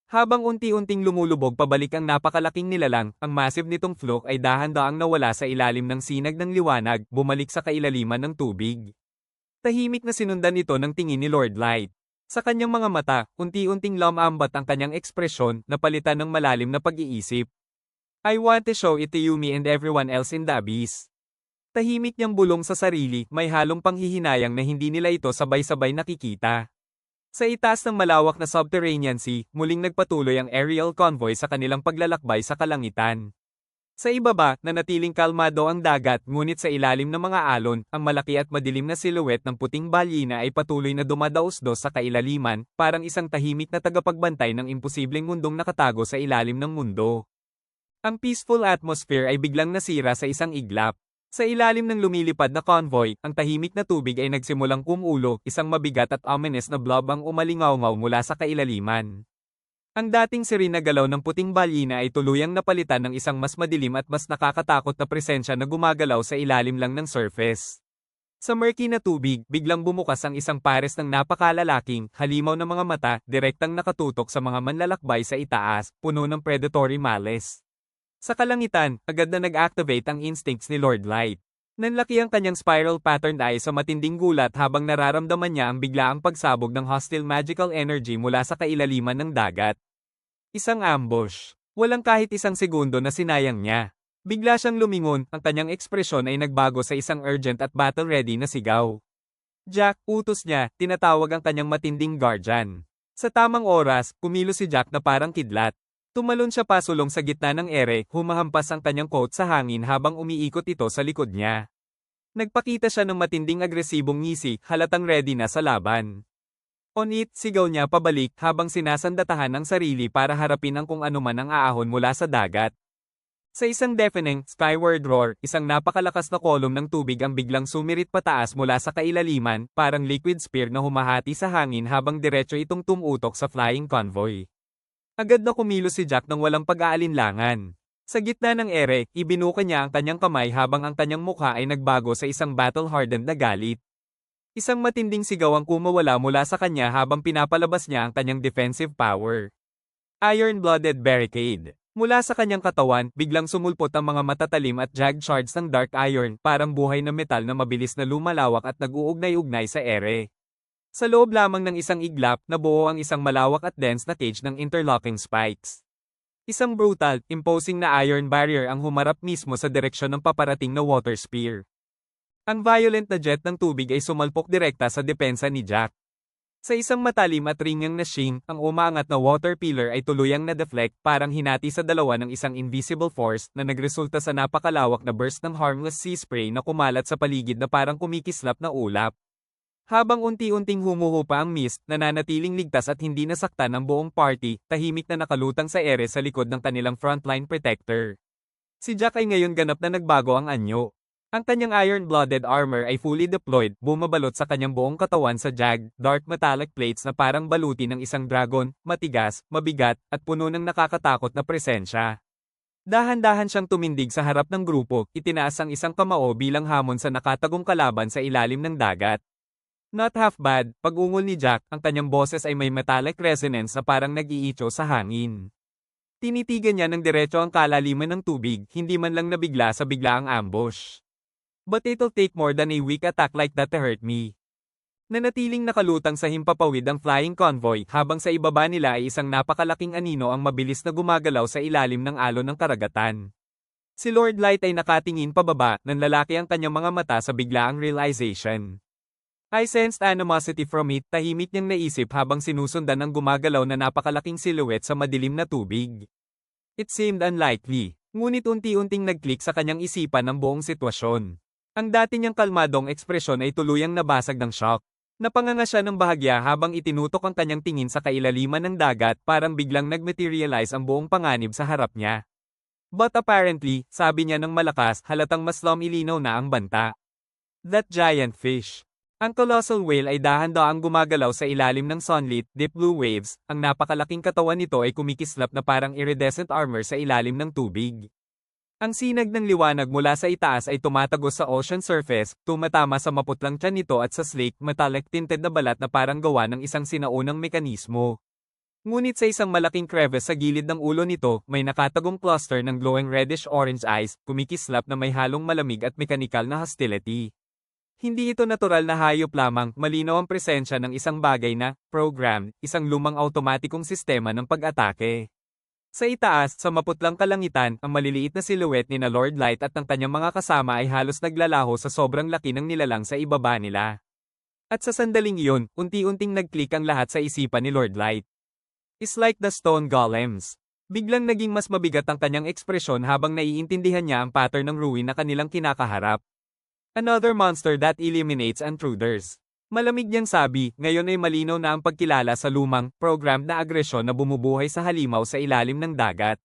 Habang unti-unting lumulubog pabalik ang napakalaking nilalang, ang massive nitong fluke ay dahan-daang nawala sa ilalim ng sinag ng liwanag, bumalik sa kailaliman ng tubig. Tahimik na sinundan ito ng tingin ni Lord Light. Sa kanyang mga mata, unti-unting lumambat ang kanyang ekspresyon, napalitan ng malalim na pag-iisip. I want to show it to Yumi and everyone else in the abyss. Tahimik niyang bulong sa sarili, may halong panghihinayang na hindi nila ito sabay-sabay nakikita. Sa itaas ng malawak na subterranean sea, muling nagpatuloy ang aerial convoy sa kanilang paglalakbay sa kalangitan. Sa ibaba, nanatiling kalmado ang dagat, ngunit sa ilalim ng mga alon, ang malaki at madilim na silhouette ng puting balyina ay patuloy na dumadaos-dos sa kailaliman, parang isang tahimik na tagapagbantay ng imposibleng mundong nakatago sa ilalim ng mundo. Ang peaceful atmosphere ay biglang nasira sa isang iglap. Sa ilalim ng lumilipad na convoy, ang tahimik na tubig ay nagsimulang kumulo, isang mabigat at ominous na blob ang umalingaw-ngaw mula sa kailaliman. Ang dating serene na galaw ng puting balyina ay tuluyang napalitan ng isang mas madilim at mas nakakatakot na presensya na gumagalaw sa ilalim lang ng surface. Sa murky na tubig, biglang bumukas ang isang pares ng napakalalaking, halimaw na mga mata, direktang nakatutok sa mga manlalakbay sa itaas, puno ng predatory malice. Sa kalangitan, agad na nag-activate ang instincts ni Lord Light. Nanlaki ang kanyang spiral patterned eye sa matinding gulat habang nararamdaman niya ang biglaang pagsabog ng hostile magical energy mula sa kailaliman ng dagat. Isang ambush. Walang kahit isang segundo na sinayang niya. Bigla siyang lumingon, ang kanyang ekspresyon ay nagbago sa isang urgent at battle-ready na sigaw. Jack, utos niya, tinatawag ang kanyang matinding guardian. Sa tamang oras, kumilos si Jack na parang kidlat. Tumalon siya pasulong sa gitna ng ere, humahampas ang kanyang coat sa hangin habang umiikot ito sa likod niya. Nagpakita siya ng matinding agresibong ngisi, halatang ready na sa laban. On it, sigaw niya pabalik habang sinasandatahan ang sarili para harapin ang kung anuman ang aahon mula sa dagat. Sa isang deafening, skyward roar, isang napakalakas na kolum ng tubig ang biglang sumirit pataas mula sa kailaliman, parang liquid spear na humahati sa hangin habang diretso itong tumutok sa flying convoy. Agad na kumilos si Jack nang walang pag-aalinlangan. Sa gitna ng ere, ibinuka niya ang kanyang kamay habang ang kanyang mukha ay nagbago sa isang battle-hardened na galit. Isang matinding sigaw ang kumawala mula sa kanya habang pinapalabas niya ang kanyang defensive power. Iron-blooded barricade. Mula sa kanyang katawan, biglang sumulpot ang mga matatalim at jagged shards ng dark iron, parang buhay na metal na mabilis na lumalawak at nag-uugnay-ugnay sa ere. Sa loob lamang ng isang iglap, nabuo ang isang malawak at dense na cage ng interlocking spikes. Isang brutal, imposing na iron barrier ang humarap mismo sa direksyon ng paparating na water spear. Ang violent na jet ng tubig ay sumalpok direkta sa depensa ni Jack. Sa isang matalim at ringyang na shing, ang umaangat na water pillar ay tuluyang na-deflect, parang hinati sa dalawa ng isang invisible force na nagresulta sa napakalawak na burst ng harmless sea spray na kumalat sa paligid na parang kumikislap na ulap. Habang unti-unting humuhupa ang mist, nananatiling ligtas at hindi nasaktan ang buong party, tahimik na nakalutang sa ere sa likod ng kanilang frontline protector. Si Jack ay ngayon ganap na nagbago ang anyo. Ang kanyang iron-blooded armor ay fully deployed, bumabalot sa kanyang buong katawan sa jagged, dark metallic plates na parang baluti ng isang dragon, matigas, mabigat, at puno ng nakakatakot na presensya. Dahan-dahan siyang tumindig sa harap ng grupo, itinaas ang isang kamao bilang hamon sa nakatagong kalaban sa ilalim ng dagat. Not half bad, pag-ungol ni Jack, ang kanyang boses ay may metallic resonance na parang nag-iitso sa hangin. Tinitigan niya ng diretso ang kalaliman ng tubig, hindi man lang nabigla sa biglaang ambush. But it'll take more than a weak attack like that to hurt me. Nanatiling nakalutang sa himpapawid ang flying convoy, habang sa ibaba nila ay isang napakalaking anino ang mabilis na gumagalaw sa ilalim ng alon ng karagatan. Si Lord Light ay nakatingin pababa, nanlalaki ang kanyang mga mata sa biglaang realization. I sensed animosity from it, tahimik niyang naisip habang sinusundan ang gumagalaw na napakalaking silhouette sa madilim na tubig. It seemed unlikely, ngunit unti-unting nag-click sa kanyang isipan ang buong sitwasyon. Ang dati niyang kalmadong ekspresyon ay tuluyang nabasag ng shock. Napanganga siya ng bahagya habang itinutok ang kanyang tingin sa kailaliman ng dagat, parang biglang nag-materialize ang buong panganib sa harap niya. But apparently, sabi niya ng malakas, halatang mas lumilinaw na ang banta. That giant fish. Ang colossal whale ay dahan-daang gumagalaw sa ilalim ng sunlit, deep blue waves, ang napakalaking katawan nito ay kumikislap na parang iridescent armor sa ilalim ng tubig. Ang sinag ng liwanag mula sa itaas ay tumatagos sa ocean surface, tumatama sa maputlang tiyan nito at sa slate, metallic tinted na balat na parang gawa ng isang sinaunang mekanismo. Ngunit sa isang malaking crevice sa gilid ng ulo nito, may nakatagong cluster ng glowing reddish-orange eyes, kumikislap na may halong malamig at mekanikal na hostility. Hindi ito natural na hayop lamang, malinaw ang presensya ng isang bagay na, program, isang lumang automatikong sistema ng pag-atake. Sa itaas, sa maputlang kalangitan, ang maliliit na silhouette ni na Lord Light at ng kanyang mga kasama ay halos naglalaho sa sobrang laki ng nilalang sa ibaba nila. At sa sandaling iyon, unti-unting nag-click ang lahat sa isipan ni Lord Light. It's like the stone golems. Biglang naging mas mabigat ang kanyang ekspresyon habang naiintindihan niya ang pattern ng ruin na kanilang kinakaharap. Another monster that eliminates intruders. Malamig niyang sabi, ngayon ay malinaw na ang pagkilala sa lumang, programmed na agresyon na bumubuhay sa halimaw sa ilalim ng dagat.